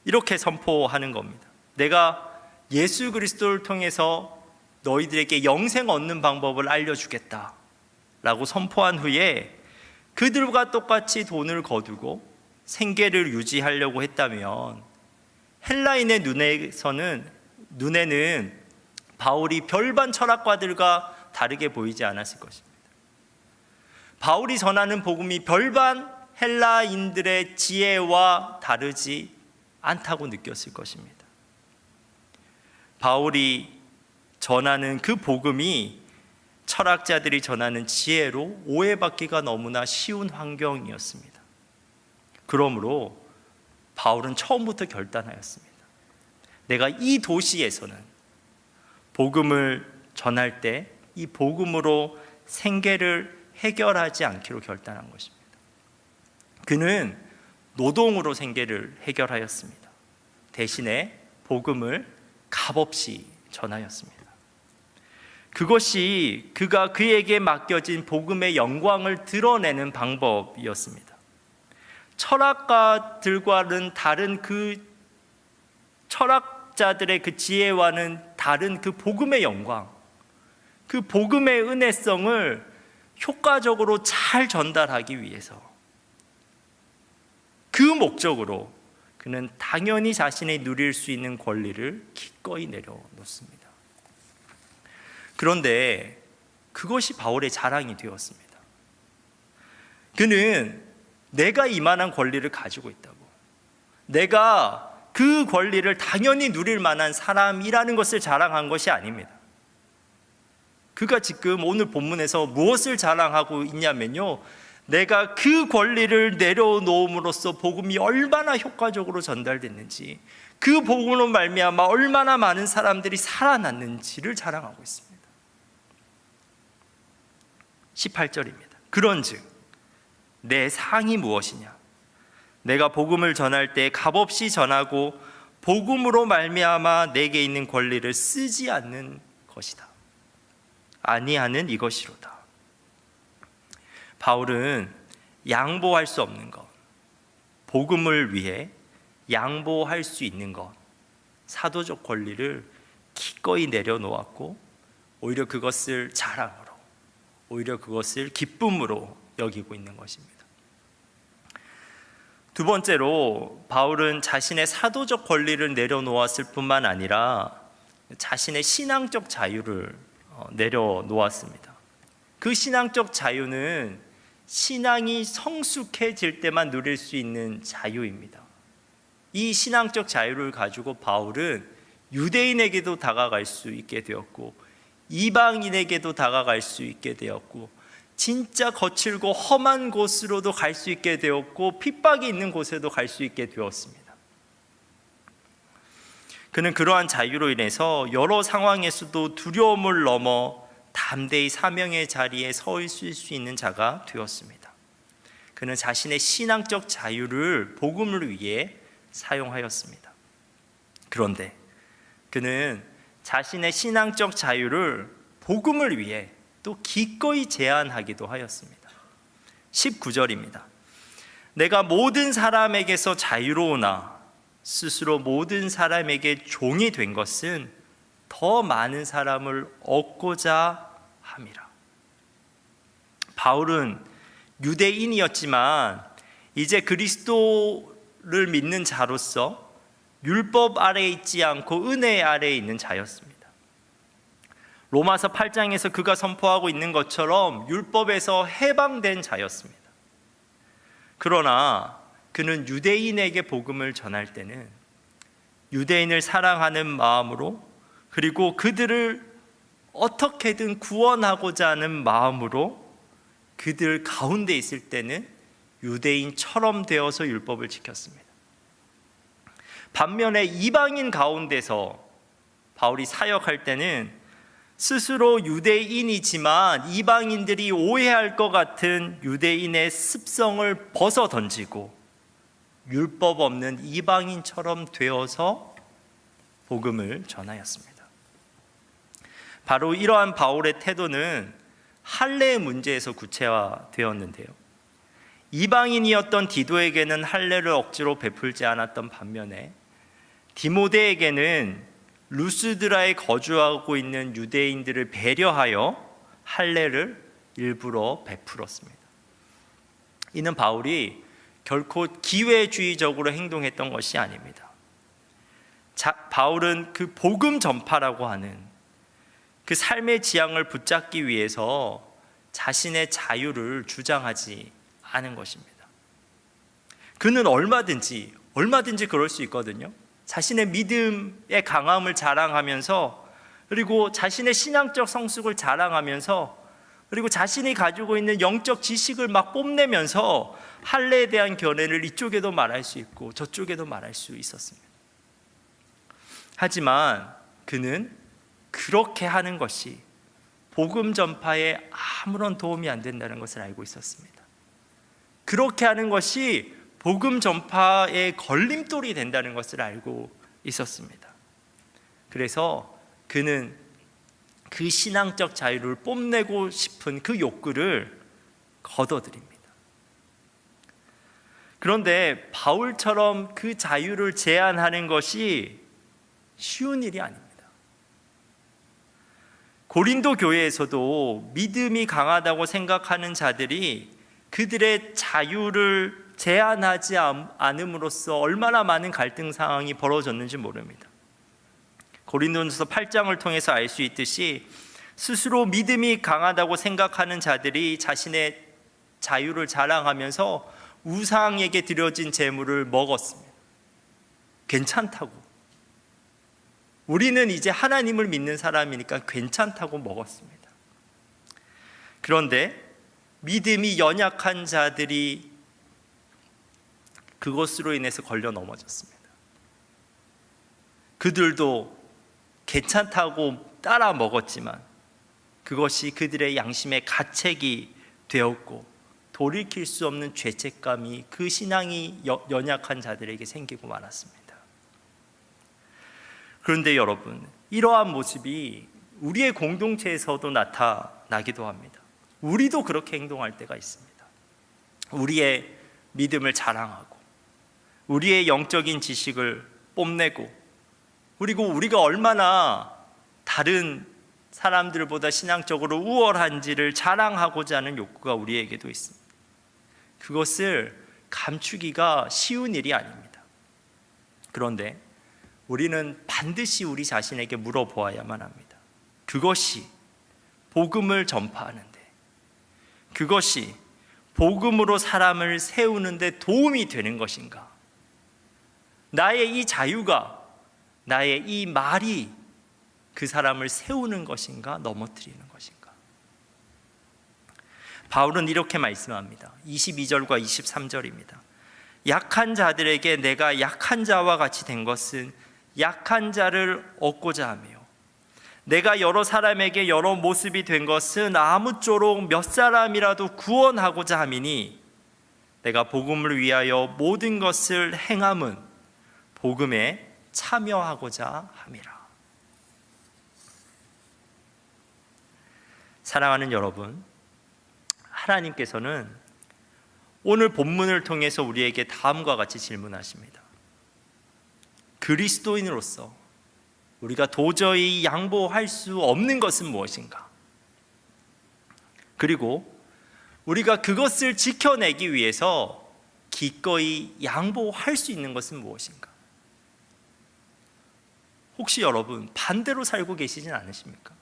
이렇게 선포하는 겁니다. 내가 예수 그리스도를 통해서 너희들에게 영생 얻는 방법을 알려주겠다 라고 선포한 후에 그들과 똑같이 돈을 거두고 생계를 유지하려고 했다면 헬라인의 눈에는 바울이 별반 철학가들과 다르게 보이지 않았을 것입니다. 바울이 전하는 복음이 별반 헬라인들의 지혜와 다르지 않다고 느꼈을 것입니다. 바울이 전하는 그 복음이 철학자들이 전하는 지혜로 오해받기가 너무나 쉬운 환경이었습니다. 그러므로 바울은 처음부터 결단하였습니다. 내가 이 도시에서는 복음을 전할 때 이 복음으로 생계를 해결하지 않기로 결단한 것입니다. 그는 노동으로 생계를 해결하였습니다. 대신에 복음을 값없이 전하였습니다. 그것이 그가 그에게 맡겨진 복음의 영광을 드러내는 방법이었습니다. 철학가들과는 다른 그 철학자들의 그 지혜와는 다른 그 복음의 영광, 그 복음의 은혜성을 효과적으로 잘 전달하기 위해서 그 목적으로 그는 당연히 자신이 누릴 수 있는 권리를 기꺼이 내려놓습니다. 그런데 그것이 바울의 자랑이 되었습니다. 그는 내가 이만한 권리를 가지고 있다고, 내가 그 권리를 당연히 누릴 만한 사람이라는 것을 자랑한 것이 아닙니다. 그가 지금 오늘 본문에서 무엇을 자랑하고 있냐면요, 내가 그 권리를 내려놓음으로써 복음이 얼마나 효과적으로 전달됐는지, 그 복음으로 말미암아 얼마나 많은 사람들이 살아났는지를 자랑하고 있습니다. 18절입니다. 그런즉 내 상이 무엇이냐? 내가 복음을 전할 때 값없이 전하고 복음으로 말미암아 내게 있는 권리를 쓰지 않는 것이다. 아니하는 이것이로다. 바울은 양보할 수 없는 것, 복음을 위해 양보할 수 있는 것, 사도적 권리를 기꺼이 내려놓았고 오히려 그것을 자랑으로, 오히려 그것을 기쁨으로 여기고 있는 것입니다. 두 번째로 바울은 자신의 사도적 권리를 내려놓았을 뿐만 아니라 자신의 신앙적 자유를 내려놓았습니다. 그 신앙적 자유는 신앙이 성숙해질 때만 누릴 수 있는 자유입니다. 이 신앙적 자유를 가지고 바울은 유대인에게도 다가갈 수 있게 되었고 이방인에게도 다가갈 수 있게 되었고 진짜 거칠고 험한 곳으로도 갈 수 있게 되었고 핍박이 있는 곳에도 갈 수 있게 되었습니다. 그는 그러한 자유로 인해서 여러 상황에서도 두려움을 넘어 담대히 사명의 자리에 서 있을 수 있는 자가 되었습니다. 그는 자신의 신앙적 자유를 복음을 위해 사용하였습니다. 그런데 그는 자신의 신앙적 자유를 복음을 위해 또 기꺼이 제한하기도 하였습니다. 19절입니다. 내가 모든 사람에게서 자유로우나 스스로 모든 사람에게 종이 된 것은 더 많은 사람을 얻고자 함이라. 바울은 유대인이었지만 이제 그리스도를 믿는 자로서 율법 아래에 있지 않고 은혜 아래에 있는 자였습니다. 로마서 8장에서 그가 선포하고 있는 것처럼 율법에서 해방된 자였습니다. 그러나 그는 유대인에게 복음을 전할 때는 유대인을 사랑하는 마음으로, 그리고 그들을 어떻게든 구원하고자 하는 마음으로 그들 가운데 있을 때는 유대인처럼 되어서 율법을 지켰습니다. 반면에 이방인 가운데서 바울이 사역할 때는 스스로 유대인이지만 이방인들이 오해할 것 같은 유대인의 습성을 벗어 던지고 율법 없는 이방인처럼 되어서 복음을 전하였습니다. 바로 이러한 바울의 태도는 할례의 문제에서 구체화되었는데요. 이방인이었던 디도에게는 할례를 억지로 베풀지 않았던 반면에 디모데에게는 루스드라에 거주하고 있는 유대인들을 배려하여 할례를 일부러 베풀었습니다. 이는 바울이 결코 기회주의적으로 행동했던 것이 아닙니다. 바울은 그 복음 전파라고 하는 그 삶의 지향을 붙잡기 위해서 자신의 자유를 주장하지 않은 것입니다. 그는 얼마든지 그럴 수 있거든요. 자신의 믿음의 강함을 자랑하면서, 그리고 자신의 신앙적 성숙을 자랑하면서, 그리고 자신이 가지고 있는 영적 지식을 막 뽐내면서 할례에 대한 견해를 이쪽에도 말할 수 있고 저쪽에도 말할 수 있었습니다. 하지만 그는 그렇게 하는 것이 복음 전파에 아무런 도움이 안 된다는 것을 알고 있었습니다. 그렇게 하는 것이 복음 전파의 걸림돌이 된다는 것을 알고 있었습니다. 그래서 그는 그 신앙적 자유를 뽐내고 싶은 그 욕구를 거둬들입니다. 그런데 바울처럼 그 자유를 제한하는 것이 쉬운 일이 아닙니다. 고린도 교회에서도 믿음이 강하다고 생각하는 자들이 그들의 자유를 제한하지 않음으로써 얼마나 많은 갈등 상황이 벌어졌는지 모릅니다. 고린도전서 8장을 통해서 알 수 있듯이 스스로 믿음이 강하다고 생각하는 자들이 자신의 자유를 자랑하면서 우상에게 드려진 제물을 먹었습니다. 괜찮다고. 우리는 이제 하나님을 믿는 사람이니까 괜찮다고 먹었습니다. 그런데 믿음이 연약한 자들이 그것으로 인해서 걸려 넘어졌습니다. 그들도 괜찮다고 따라 먹었지만 그것이 그들의 양심의 가책이 되었고 돌이킬 수 없는 죄책감이 그 신앙이 연약한 자들에게 생기고 말았습니다. 그런데 여러분, 이러한 모습이 우리의 공동체에서도 나타나기도 합니다. 우리도 그렇게 행동할 때가 있습니다. 우리의 믿음을 자랑하고 우리의 영적인 지식을 뽐내고, 그리고 우리가 얼마나 다른 사람들보다 신앙적으로 우월한지를 자랑하고자 하는 욕구가 우리에게도 있습니다. 그것을 감추기가 쉬운 일이 아닙니다. 그런데 우리는 반드시 우리 자신에게 물어보아야만 합니다. 그것이 복음을 전파하는데, 그것이 복음으로 사람을 세우는데 도움이 되는 것인가? 나의 이 자유가, 나의 이 말이 그 사람을 세우는 것인가, 넘어뜨리는 것인가? 바울은 이렇게 말씀합니다. 22절과 23절입니다. 약한 자들에게 내가 약한 자와 같이 된 것은 약한 자를 얻고자 하며, 내가 여러 사람에게 여러 모습이 된 것은 아무쪼록 몇 사람이라도 구원하고자 함이니, 내가 복음을 위하여 모든 것을 행함은 복음에 참여하고자 함이라. 사랑하는 여러분, 하나님께서는 오늘 본문을 통해서 우리에게 다음과 같이 질문하십니다. 그리스도인으로서 우리가 도저히 양보할 수 없는 것은 무엇인가? 그리고 우리가 그것을 지켜내기 위해서 기꺼이 양보할 수 있는 것은 무엇인가? 혹시 여러분 반대로 살고 계시진 않으십니까?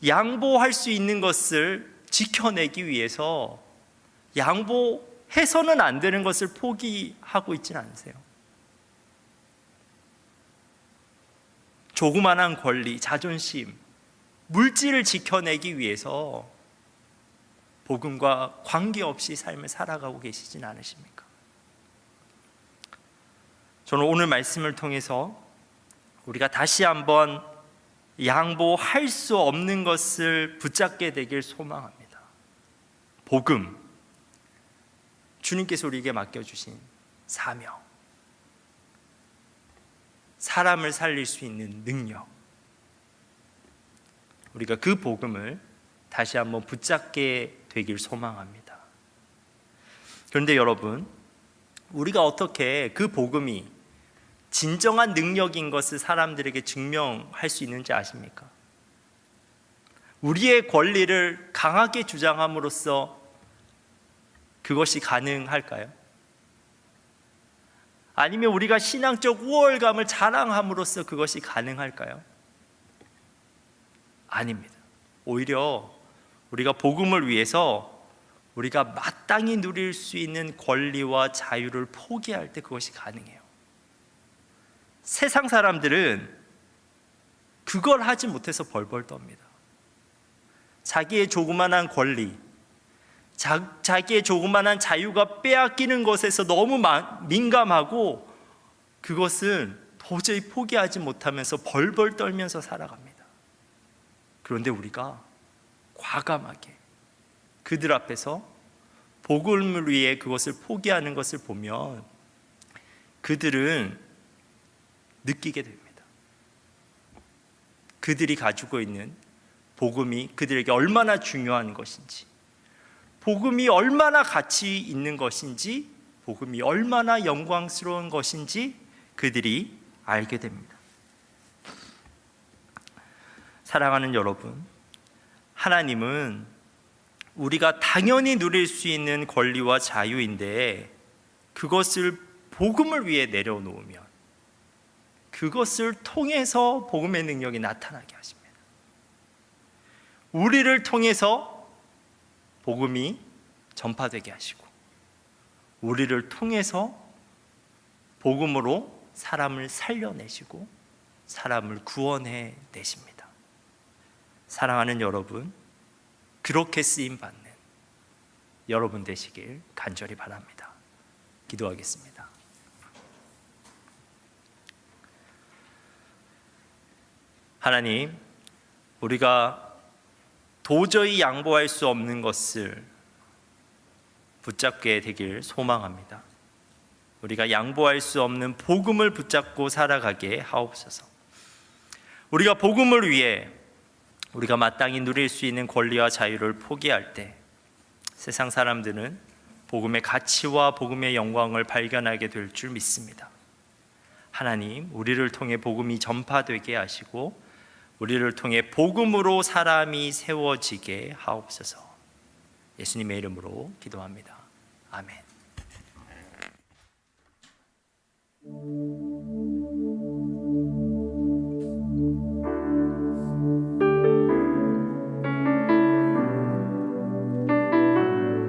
양보할 수 있는 것을 지켜내기 위해서 양보해서는 안 되는 것을 포기하고 있지는 않으세요? 조그만한 권리, 자존심, 물질을 지켜내기 위해서 복음과 관계없이 삶을 살아가고 계시진 않으십니까? 저는 오늘 말씀을 통해서 우리가 다시 한번 양보할 수 없는 것을 붙잡게 되길 소망합니다. 복음, 주님께서 우리에게 맡겨주신 사명, 사람을 살릴 수 있는 능력, 우리가 그 복음을 다시 한번 붙잡게 되길 소망합니다. 그런데 여러분, 우리가 어떻게 그 복음이 진정한 능력인 것을 사람들에게 증명할 수 있는지 아십니까? 우리의 권리를 강하게 주장함으로써 그것이 가능할까요? 아니면 우리가 신앙적 우월감을 자랑함으로써 그것이 가능할까요? 아닙니다. 오히려 우리가 복음을 위해서 우리가 마땅히 누릴 수 있는 권리와 자유를 포기할 때 그것이 가능해요. 세상 사람들은 그걸 하지 못해서 벌벌 떱니다. 자기의 조그만한 권리, 자기의 조그만한 자유가 빼앗기는 것에서 너무 민감하고 그것은 도저히 포기하지 못하면서 벌벌 떨면서 살아갑니다. 그런데 우리가 과감하게 그들 앞에서 복음을 위해 그것을 포기하는 것을 보면 그들은 느끼게 됩니다. 그들이 가지고 있는 복음이 그들에게 얼마나 중요한 것인지, 복음이 얼마나 가치 있는 것인지, 복음이 얼마나 영광스러운 것인지 그들이 알게 됩니다. 사랑하는 여러분, 하나님은 우리가 당연히 누릴 수 있는 권리와 자유인데 그것을 복음을 위해 내려놓으면 그것을 통해서 복음의 능력이 나타나게 하십니다. 우리를 통해서 복음이 전파되게 하시고 우리를 통해서 복음으로 사람을 살려내시고 사람을 구원해 내십니다. 사랑하는 여러분, 그렇게 쓰임받는 여러분 되시길 간절히 바랍니다. 기도하겠습니다. 하나님, 우리가 도저히 양보할 수 없는 것을 붙잡게 되길 소망합니다. 우리가 양보할 수 없는 복음을 붙잡고 살아가게 하옵소서. 우리가 복음을 위해 우리가 마땅히 누릴 수 있는 권리와 자유를 포기할 때 세상 사람들은 복음의 가치와 복음의 영광을 발견하게 될 줄 믿습니다. 하나님, 우리를 통해 복음이 전파되게 하시고 우리를 통해 복음으로 사람이 세워지게 하옵소서. 예수님의 이름으로 기도합니다. 아멘.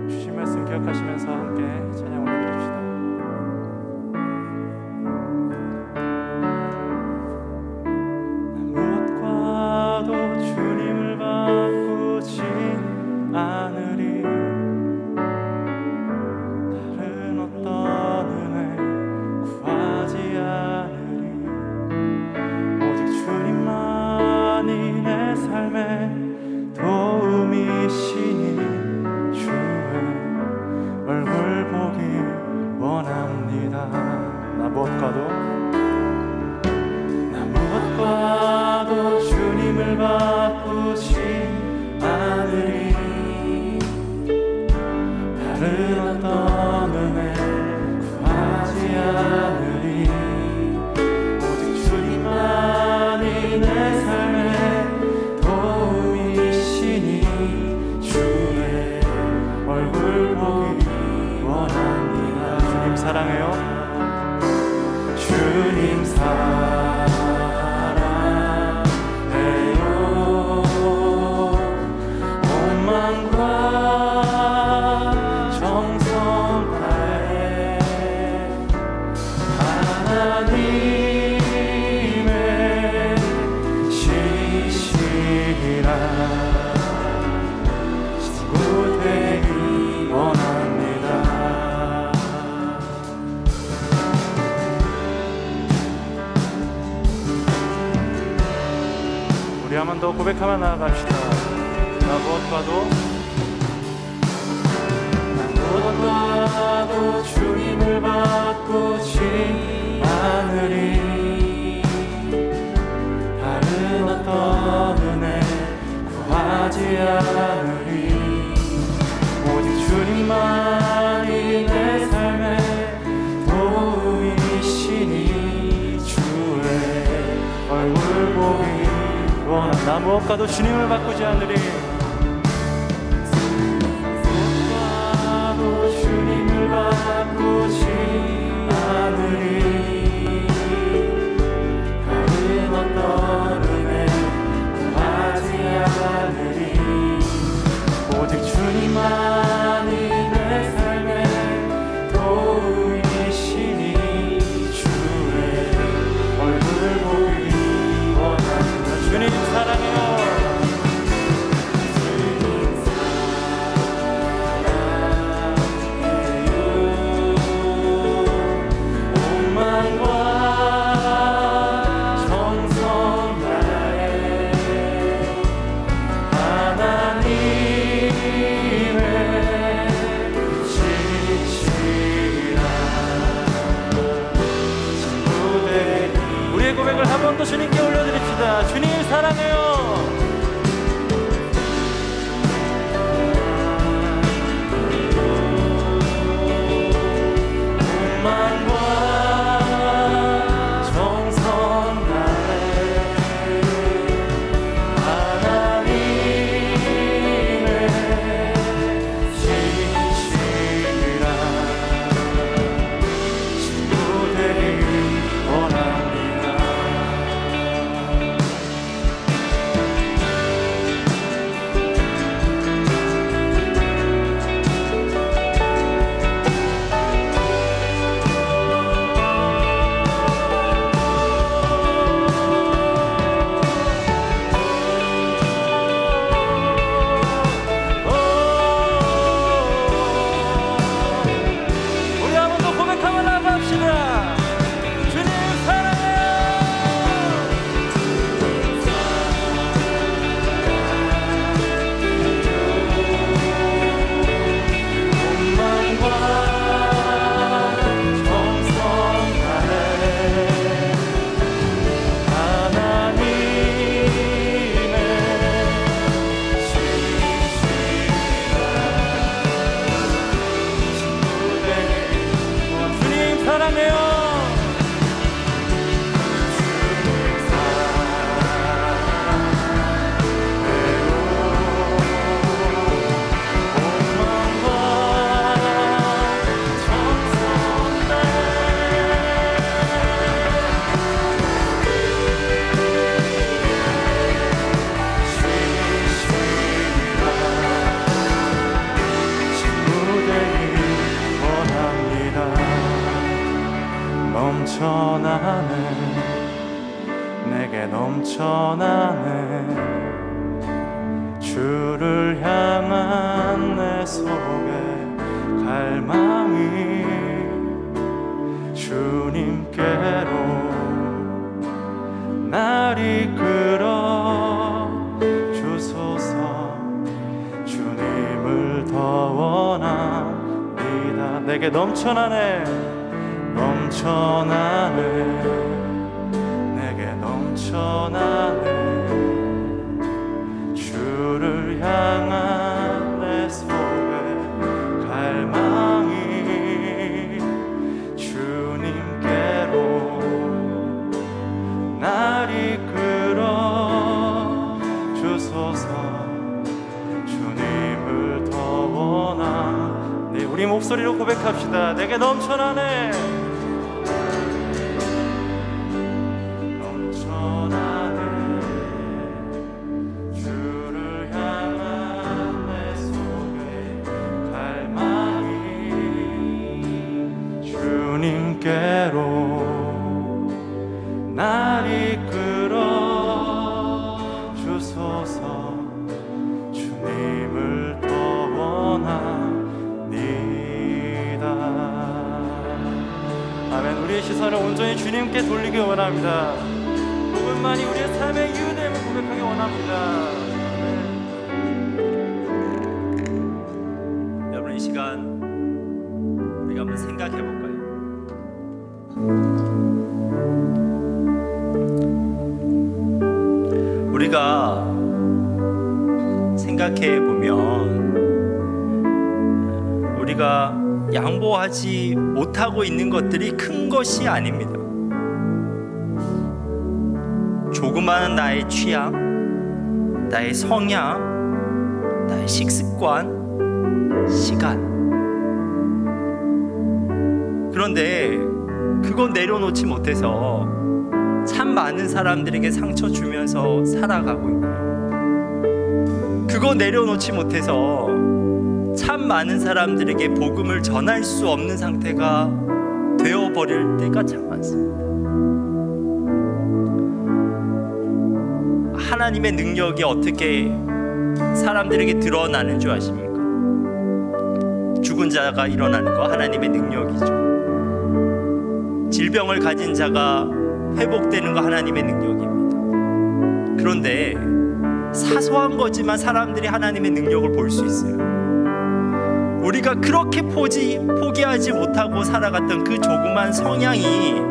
주신 말씀 기억하시면서 함께 찬양 올려드립시다. 무엇과도 주님을 바꾸지 않으리. 다른 어떤 은혜 구하지 않으리. 오직 주님만이 내 삶의 도움이시니 주의 얼굴 보기 원합니다. 나 무엇과도 주님을 바꾸지 않으리. 다른 어떤 은혜 구하지 않으리. 오직 주님만이 내 삶의 도움이시니 주의 얼굴 보기 원합니다. 주님 사랑해요. 주님 사랑해요. 온 마음과 정성 다해 하나님의 우리 한 번 더 고백하며 나아갑시다. 나 무엇과도 무엇과도 주님을 바꾸지 않으리. 다른 어떤 은혜 구하지 않으리. 오직 주님만이 내 삶의 도움이시니 주의 얼굴 보기 원한다. 나 무엇과도 주님을 바꾸지 않으리. 무엇과도 주님을 바꾸지 않으리. 다른 어떤 은혜 구하지 않으리. 오직 주님만이 내 삶의 도움이시니 주의 얼굴 보기 원한다. 주님 사랑해요. 우리의 고백을 한 번 더 주님께 올려드립시다. 주님 사랑해요. 내게 넘쳐나네. 주를 향한 내 속에 갈망이 주님께로 날 이끌어 주소서. 주님을 더 원합니다. 내게 넘쳐나네. 내게 넘쳐나네. 주를 향한 내 속에 갈망이 주님께로 날 이끌어 주소서. 주님을 더 원하네. 우리 목소리로 고백합시다. 내게 넘쳐나네. 주님께로 날 이끌어 주소서. 주님을 더 원합니다. 아멘. 우리의 시선을 온전히 주님께 돌리기 원합니다. 그분만이 우리의 삶의 이유됨을 고백하기 원합니다. 원합니다. 여러분 이 시간 우리가 한번 생각해 볼까요? 우리가 생각해 보면 우리가 양보하지 못하고 있는 것들이 큰 것이 아닙니다. 조그마한 나의 취향, 나의 성향, 나의 식습관, 시간. 그런데 그건 내려놓지 못해서 참 많은 사람들에게 상처 주면서 살아가고 있고요. 그거 내려놓지 못해서 참 많은 사람들에게 복음을 전할 수 없는 상태가 되어버릴 때가 참 많습니다. 하나님의 능력이 어떻게 사람들에게 드러나는 줄 아십니까? 죽은 자가 일어나는 거 하나님의 능력이죠. 질병을 가진 자가 회복되는 거 하나님의 능력입니다. 그런데 사소한 거지만 사람들이 하나님의 능력을 볼 수 있어요. 우리가 그렇게 포기하지 못하고 살아갔던 그 조그만 성향이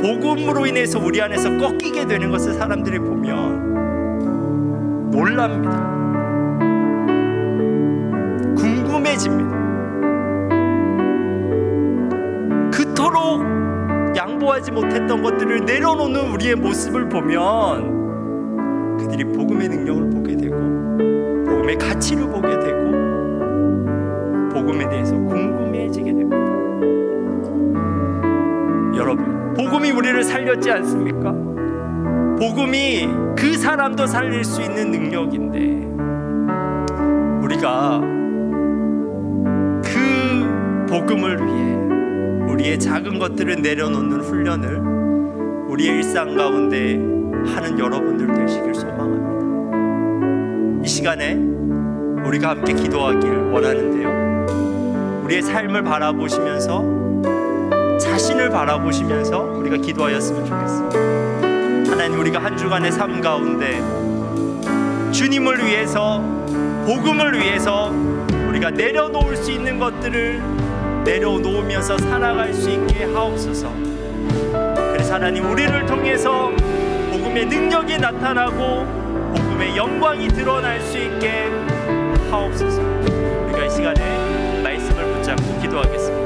복음으로 인해서 우리 안에서 꺾이게 되는 것을 사람들이 보면 놀랍니다. 궁금해집니다. 그토록 양보하지 못했던 것들을 내려놓는 우리의 모습을 보면 그들이 복음의 능력을 보게 되고 복음의 가치를 보게 되고 복음에 대해서 궁금해지게 됩니다. 여러분, 복음이 우리를 살렸지 않습니까? 복음이 그 사람도 살릴 수 있는 능력인데 우리가 그 복음을 위해 우리의 작은 것들을 내려놓는 훈련을 우리의 일상 가운데 하는 여러분들 되시길 소망합니다. 이 시간에 우리가 함께 기도하길 원하는데요. 우리의 삶을 바라보시면서 자신을 바라보시면서 우리가 기도하였으면 좋겠습니다. 하나님, 우리가 한 주간의 삶 가운데 주님을 위해서 복음을 위해서 우리가 내려놓을 수 있는 것들을 내려놓으면서 살아갈 수 있게 하옵소서. 그래서 하나님, 우리를 통해서 복음의 능력이 나타나고 복음의 영광이 드러날 수 있게 하옵소서. 우리가 이 시간에 말씀을 붙잡고 기도하겠습니다.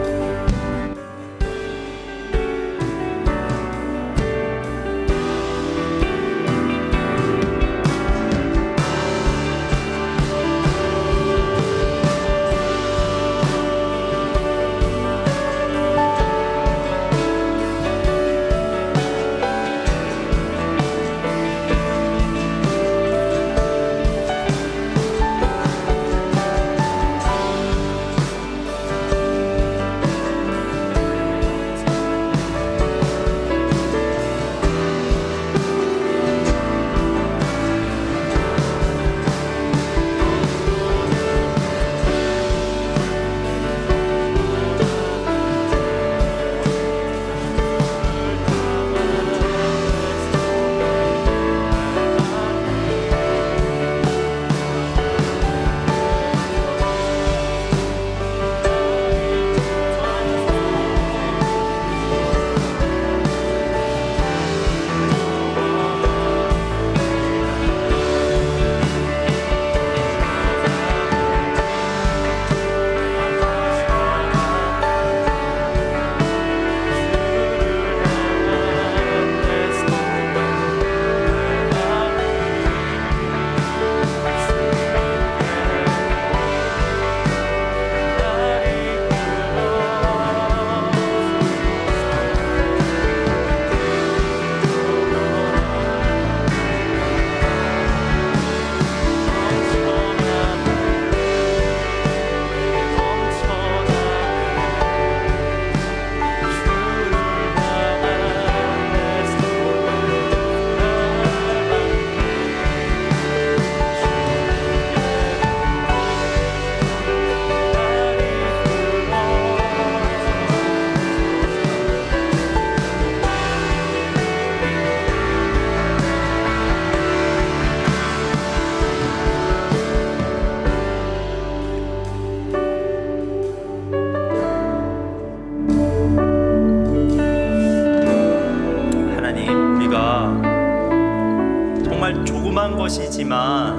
것이지만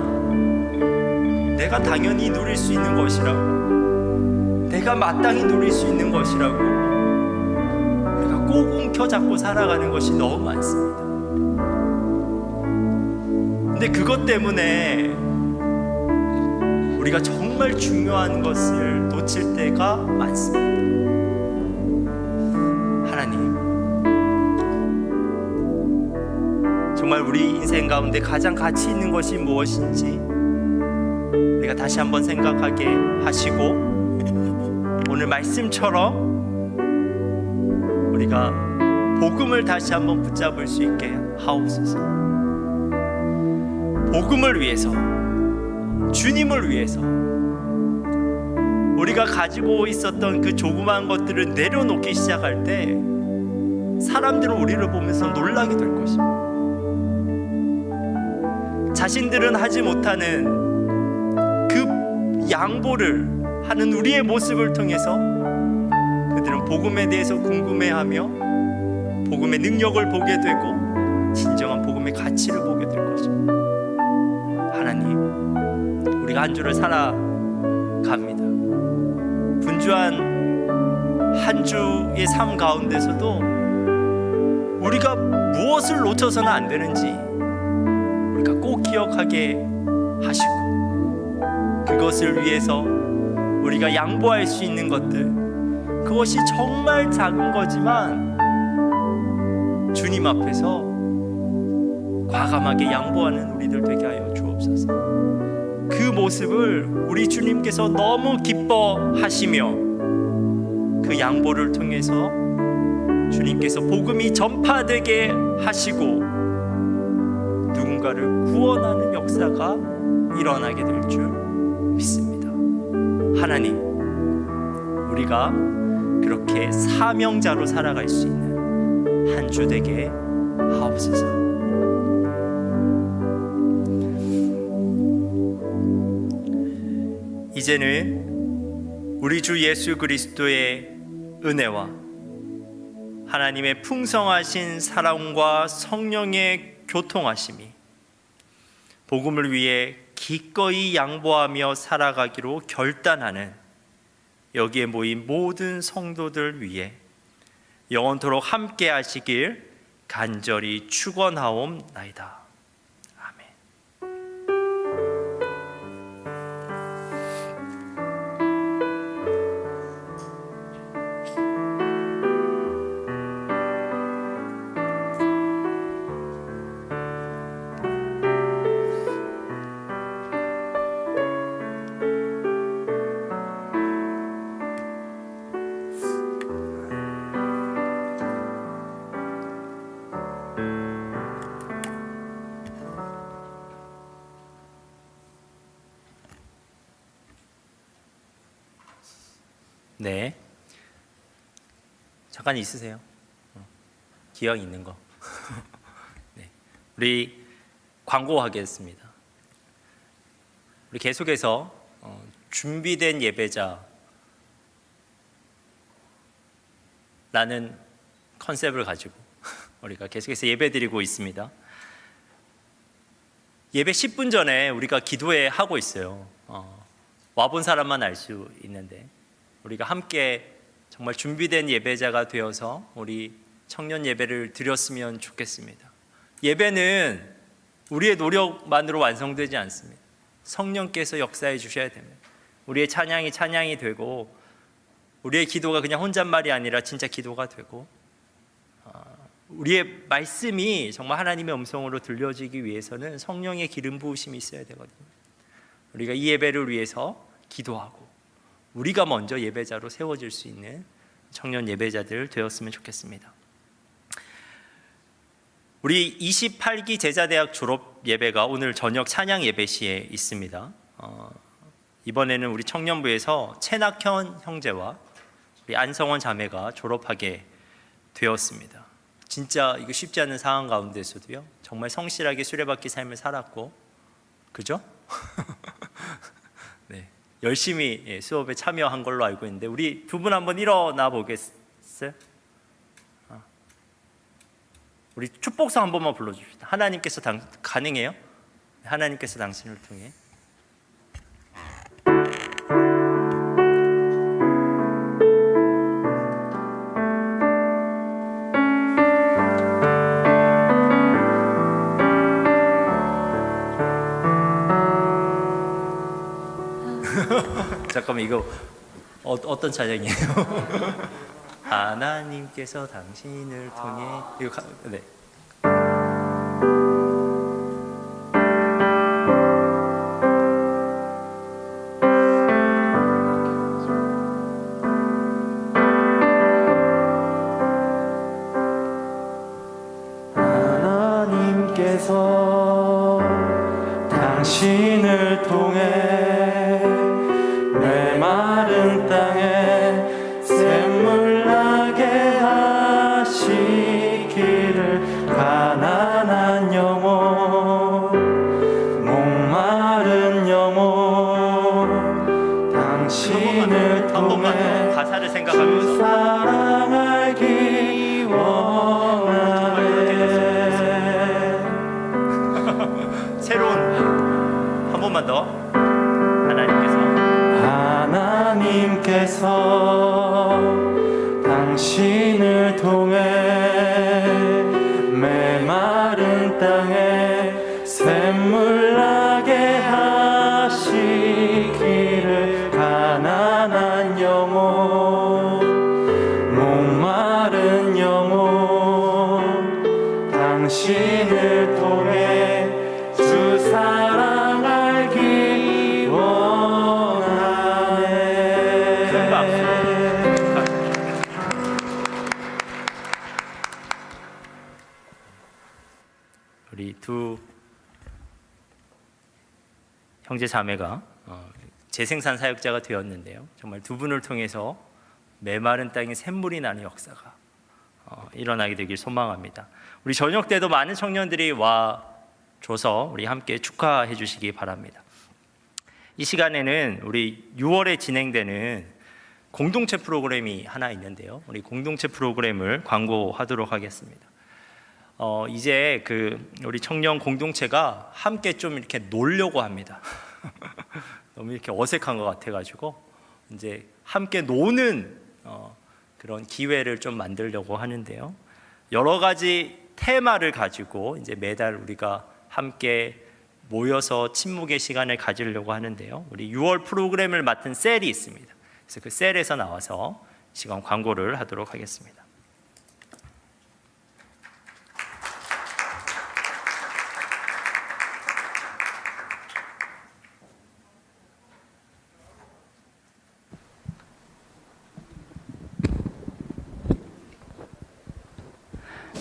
내가 당연히 누릴 수 있는 것이라고, 내가 마땅히 누릴 수 있는 것이라고 우리가 꼭 움켜잡고 살아가는 것이 너무 많습니다. 근데 그것 때문에 우리가 정말 중요한 것을 놓칠 때가 많습니다. 하나님, 정말 우리 인생 가운데 가장 가치 있는 것이 무엇인지 우리가 다시 한번 생각하게 하시고, 오늘 말씀처럼 우리가 복음을 다시 한번 붙잡을 수 있게 하옵소서. 복음을 위해서, 주님을 위해서 우리가 가지고 있었던 그 조그마한 것들을 내려놓기 시작할 때 사람들은 우리를 보면서 놀라게 될 것입니다. 자신들은 하지 못하는 그 양보를 하는 우리의 모습을 통해서 그들은 복음에 대해서 궁금해하며 복음의 능력을 보게 되고 진정한 복음의 가치를 보게 될 것입니다. 하나님, 우리가 한 주를 살아갑니다. 분주한 한 주의 삶 가운데서도 우리가 무엇을 놓쳐서는 안 되는지 우리가 꼭 기억하게 하시고, 그것을 위해서 우리가 양보할 수 있는 것들, 그것이 정말 작은 거지만 주님 앞에서 과감하게 양보하는 우리들 되게 하여 주옵소서. 그 모습을 우리 주님께서 너무 기뻐하시며 그 양보를 통해서 주님께서 복음이 전파되게 하시고 누군가를 구원하는 역사가 일어나게 될 줄 믿습니다. 하나님, 우리가 그렇게 사명자로 살아갈 수 있는 한 주 되게 하옵소서. 이제는 우리 주 예수 그리스도의 은혜와 하나님의 풍성하신 사랑과 성령의 교통하심이 복음을 위해 기꺼이 양보하며 살아가기로 결단하는 여기에 모인 모든 성도들 위해 영원토록 함께 하시길 간절히 축원하옵나이다. 아멘. 네, 잠깐 있으세요. 기왕 있는 거. 네, 우리 광고하겠습니다. 우리 계속해서 준비된 예배자라는 컨셉을 가지고 우리가 계속해서 예배드리고 있습니다. 예배 10분 전에 우리가 기도회 하고 있어요. 와본 사람만 알 수 있는데 우리가 함께 정말 준비된 예배자가 되어서 우리 청년 예배를 드렸으면 좋겠습니다. 예배는 우리의 노력만으로 완성되지 않습니다. 성령께서 역사해 주셔야 됩니다. 우리의 찬양이 되고 우리의 기도가 그냥 혼잣말이 아니라 진짜 기도가 되고 우리의 말씀이 정말 하나님의 음성으로 들려지기 위해서는 성령의 기름 부으심이 있어야 되거든요. 우리가 이 예배를 위해서 기도하고 우리가 먼저 예배자로 세워질 수 있는 청년 예배자들 되었으면 좋겠습니다. 우리 28기 제자대학 졸업 예배가 오늘 저녁 찬양 예배 시에 있습니다. 이번에는 우리 청년부에서 최낙현 형제와 우리 안성원 자매가 졸업하게 되었습니다. 진짜 이거 쉽지 않은 상황 가운데서도요, 정말 성실하게 수레바퀴 삶을 살았고, 그죠? 네, 열심히 수업에 참여한 걸로 알고 있는데 우리 두 분 한번 일어나 보겠어요? 우리 축복성 한 번만 불러줍시다. 하나님께서 가능해요? 하나님께서 당신을 통해 잠깐만 이거 어떤 찬양이에요? 하나님께서 당신을 통해 이거 네. 하나님께서 당신을 통해 메마른 땅에 샘물 나게 하시기를 가난한 영혼 목마른 영혼 당신을 한 번만 통해 더 가사를 주 생각하면서 사랑 알기 원하네. 새로운 한 번만 더 하나님께서 당신을 통해 메마른 땅에 샘물 나게 하시기를 가난한 영혼 목마른 영혼 당신을 통해 주 사랑 알기 원하네. 큰 박수. 우리 두 형제 자매가 재생산 사역자가 되었는데요. 정말 두 분을 통해서 메마른 땅에 샘물이 나는 역사가 일어나게 되길 소망합니다. 우리 저녁 때도 많은 청년들이 와 줘서 우리 함께 축하해 주시기 바랍니다. 이 시간에는 우리 6월에 진행되는 공동체 프로그램이 하나 있는데요. 우리 공동체 프로그램을 광고하도록 하겠습니다. 이제 우리 청년 공동체가 함께 좀 이렇게 놀려고 합니다. 너무 이렇게 어색한 것 같아가지고 이제 함께 노는 그런 기회를 좀 만들려고 하는데요. 여러 가지 테마를 가지고 이제 매달 우리가 함께 모여서 침묵의 시간을 가지려고 하는데요. 우리 6월 프로그램을 맡은 셀이 있습니다. 그래서 그 셀에서 나와서 시간 광고를 하도록 하겠습니다.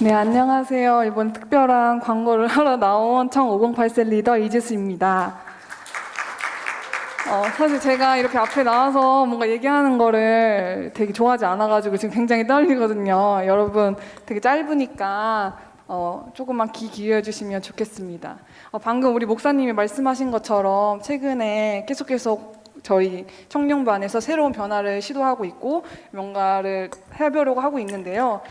네, 안녕하세요. 이번 특별한 광고를 하러 나온 청 508셀 리더 이지수입니다. 사실 제가 이렇게 앞에 나와서 뭔가 얘기하는 거를 되게 좋아하지 않아가지고 지금 굉장히 떨리거든요. 여러분 되게 짧으니까 조금만 귀 기울여 주시면 좋겠습니다. 방금 우리 목사님이 말씀하신 것처럼 최근에 계속 저희 청년부 안에서 새로운 변화를 시도하고 있고 뭔가를 해보려고 하고 있는데요.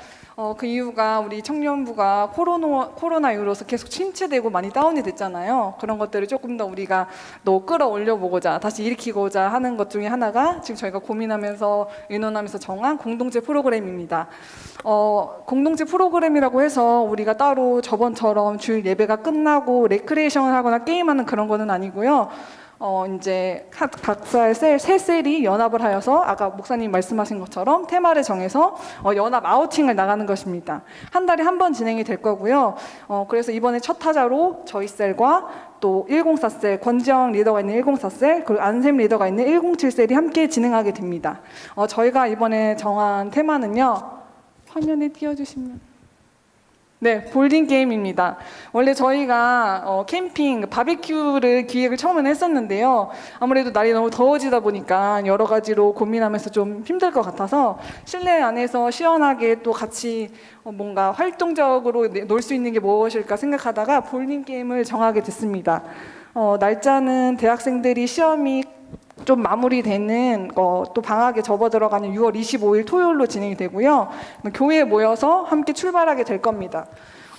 그 이유가 우리 청년부가 코로나 이후로서 계속 침체되고 많이 다운이 됐잖아요. 그런 것들을 조금 더 우리가 더 끌어올려 보고자 다시 일으키고자 하는 것 중에 하나가 지금 저희가 고민하면서 의논하면서 정한 공동체 프로그램입니다. 공동체 프로그램이라고 해서 우리가 따로 저번처럼 주일 예배가 끝나고 레크레이션을 하거나 게임하는 그런 거는 아니고요. 이제 각사의 세 셀이 연합을 하여서 아까 목사님 말씀하신 것처럼 테마를 정해서 연합 아우팅을 나가는 것입니다. 한 달에 한 번 진행이 될 거고요. 그래서 이번에 첫 타자로 저희 셀과 또 104셀, 권지영 리더가 있는 104셀, 그리고 안샘 리더가 있는 107셀이 함께 진행하게 됩니다. 저희가 이번에 정한 테마는요. 화면에 띄워주시면. 네, 볼딩 게임입니다. 원래 저희가 캠핑, 바비큐를 기획을 처음에는 했었는데요. 아무래도 날이 너무 더워지다 보니까 여러 가지로 고민하면서 좀 힘들 것 같아서 실내 안에서 시원하게 또 같이 뭔가 활동적으로 놀 수 있는 게 무엇일까 생각하다가 볼딩 게임을 정하게 됐습니다. 날짜는 대학생들이 시험이 좀 마무리되는 또 방학에 접어들어가는 6월 25일 토요일로 진행이 되고요. 교회에 모여서 함께 출발하게 될 겁니다.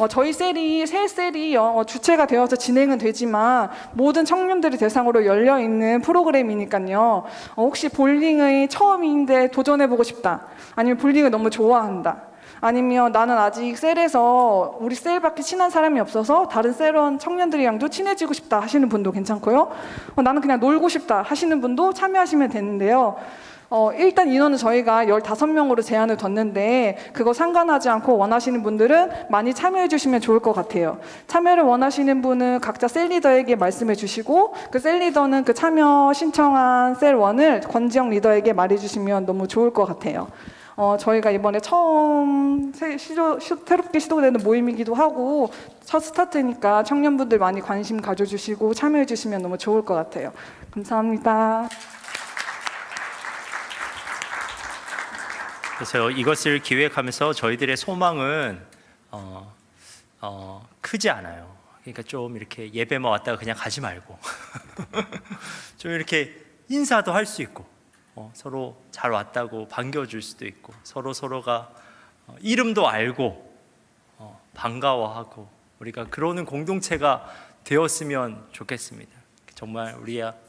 저희 셀이 새 셀이 주체가 되어서 진행은 되지만 모든 청년들이 대상으로 열려 있는 프로그램이니까요. 혹시 볼링의 처음인데 도전해보고 싶다. 아니면 볼링을 너무 좋아한다. 아니면 나는 아직 셀에서 우리 셀밖에 친한 사람이 없어서 다른 셀원 청년들이랑도 친해지고 싶다 하시는 분도 괜찮고요. 나는 그냥 놀고 싶다 하시는 분도 참여하시면 되는데요. 일단 인원은 저희가 15명으로 제한을 뒀는데 그거 상관하지 않고 원하시는 분들은 많이 참여해 주시면 좋을 것 같아요. 참여를 원하시는 분은 각자 셀 리더에게 말씀해 주시고 그 셀 리더는 그 참여 신청한 셀원을 권지영 리더에게 말해 주시면 너무 좋을 것 같아요. 저희가 이번에 처음 새롭게 시도되는 모임이기도 하고 첫 스타트니까 청년분들 많이 관심 가져주시고 참여해 주시면 너무 좋을 것 같아요. 감사합니다. 그래서 이것을 기획하면서 저희들의 소망은 크지 않아요. 그러니까 좀 이렇게 예배만 왔다가 그냥 가지 말고 좀 이렇게 인사도 할 수 있고 서로 잘 왔다고 반겨줄 수도 있고 서로가 이름도 알고 반가워하고 우리가 그러는 공동체가 되었으면 좋겠습니다. 정말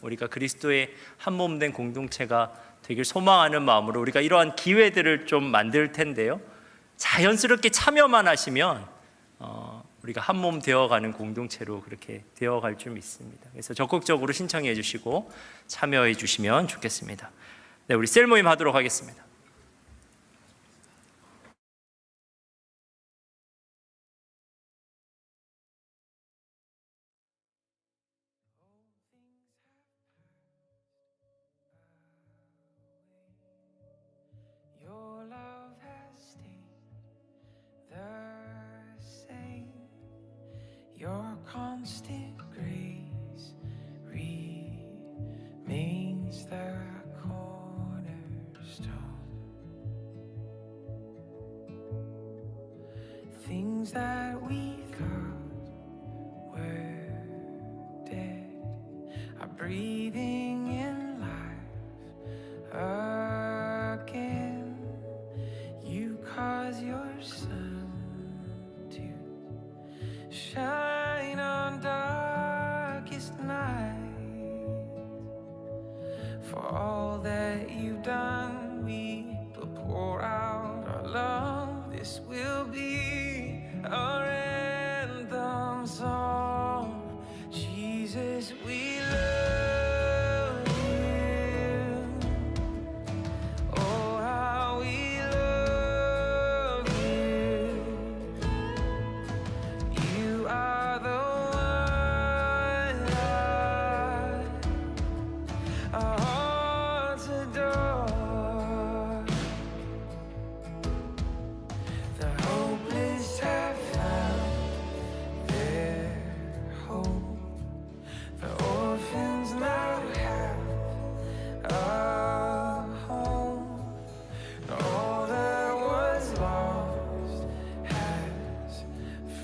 우리가 그리스도의 한 몸 된 공동체가 되길 소망하는 마음으로 우리가 이러한 기회들을 좀 만들 텐데요. 자연스럽게 참여만 하시면 우리가 한 몸 되어가는 공동체로 그렇게 되어갈 줄 믿습니다. 그래서 적극적으로 신청해 주시고 참여해 주시면 좋겠습니다. 네, 우리 셀 모임 하도록 하겠습니다. Your love has stayed the same. Your constant grace remains the cornerstone. Things that we thought were dead are breathing in life again. You cause your sun to shine on darkest night. For all that you've done, we will pour out our love. This will be our anthem song. Jesus, we love you. Oh, how we love you. You are the one that our hearts adore. The hopeless have found their hope. The orphans now have a home. All that was lost has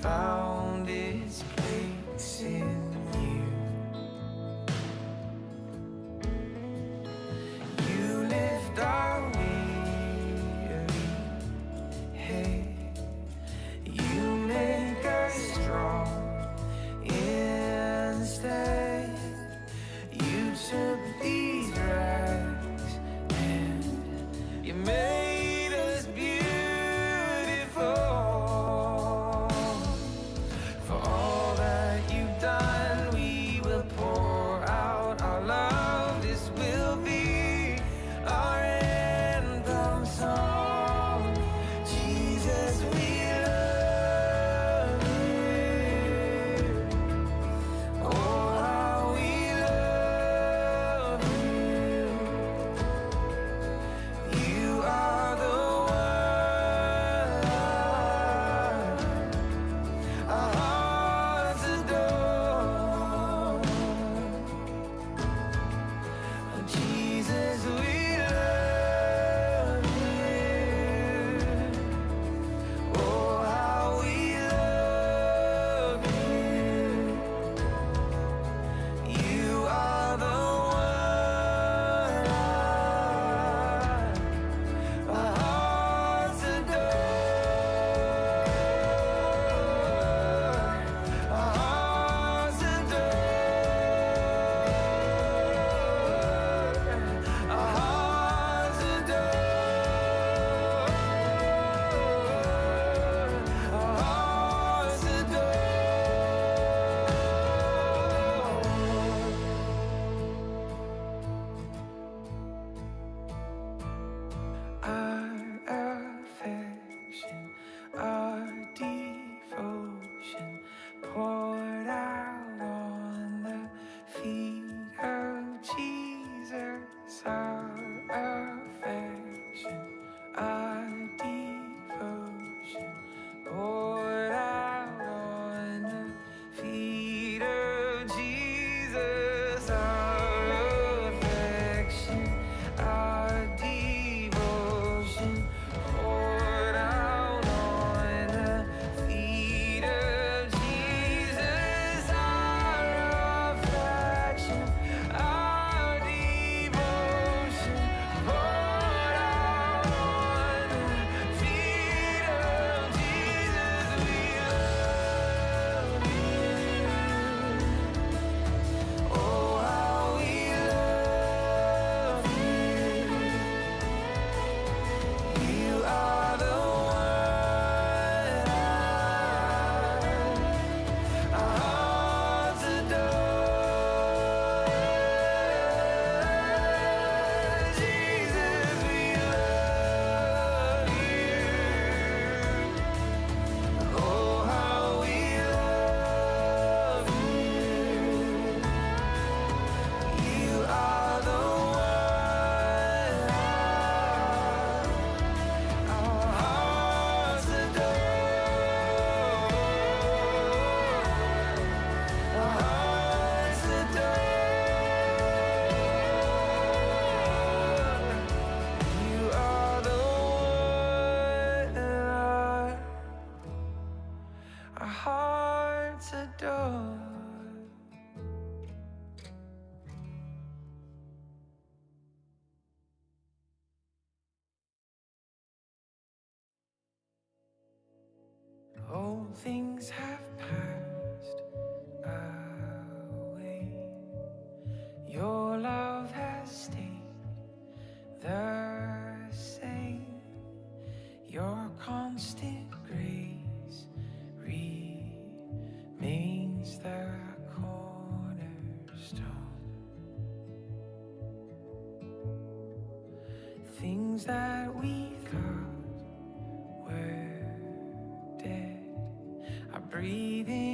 found its place in you. You lift our weary head. You make us strong instead. You took these rags and you made us beautiful. things have passed away. Your love has stayed the same. Your constant grace remains the cornerstone. Things that we thought were dead are breathing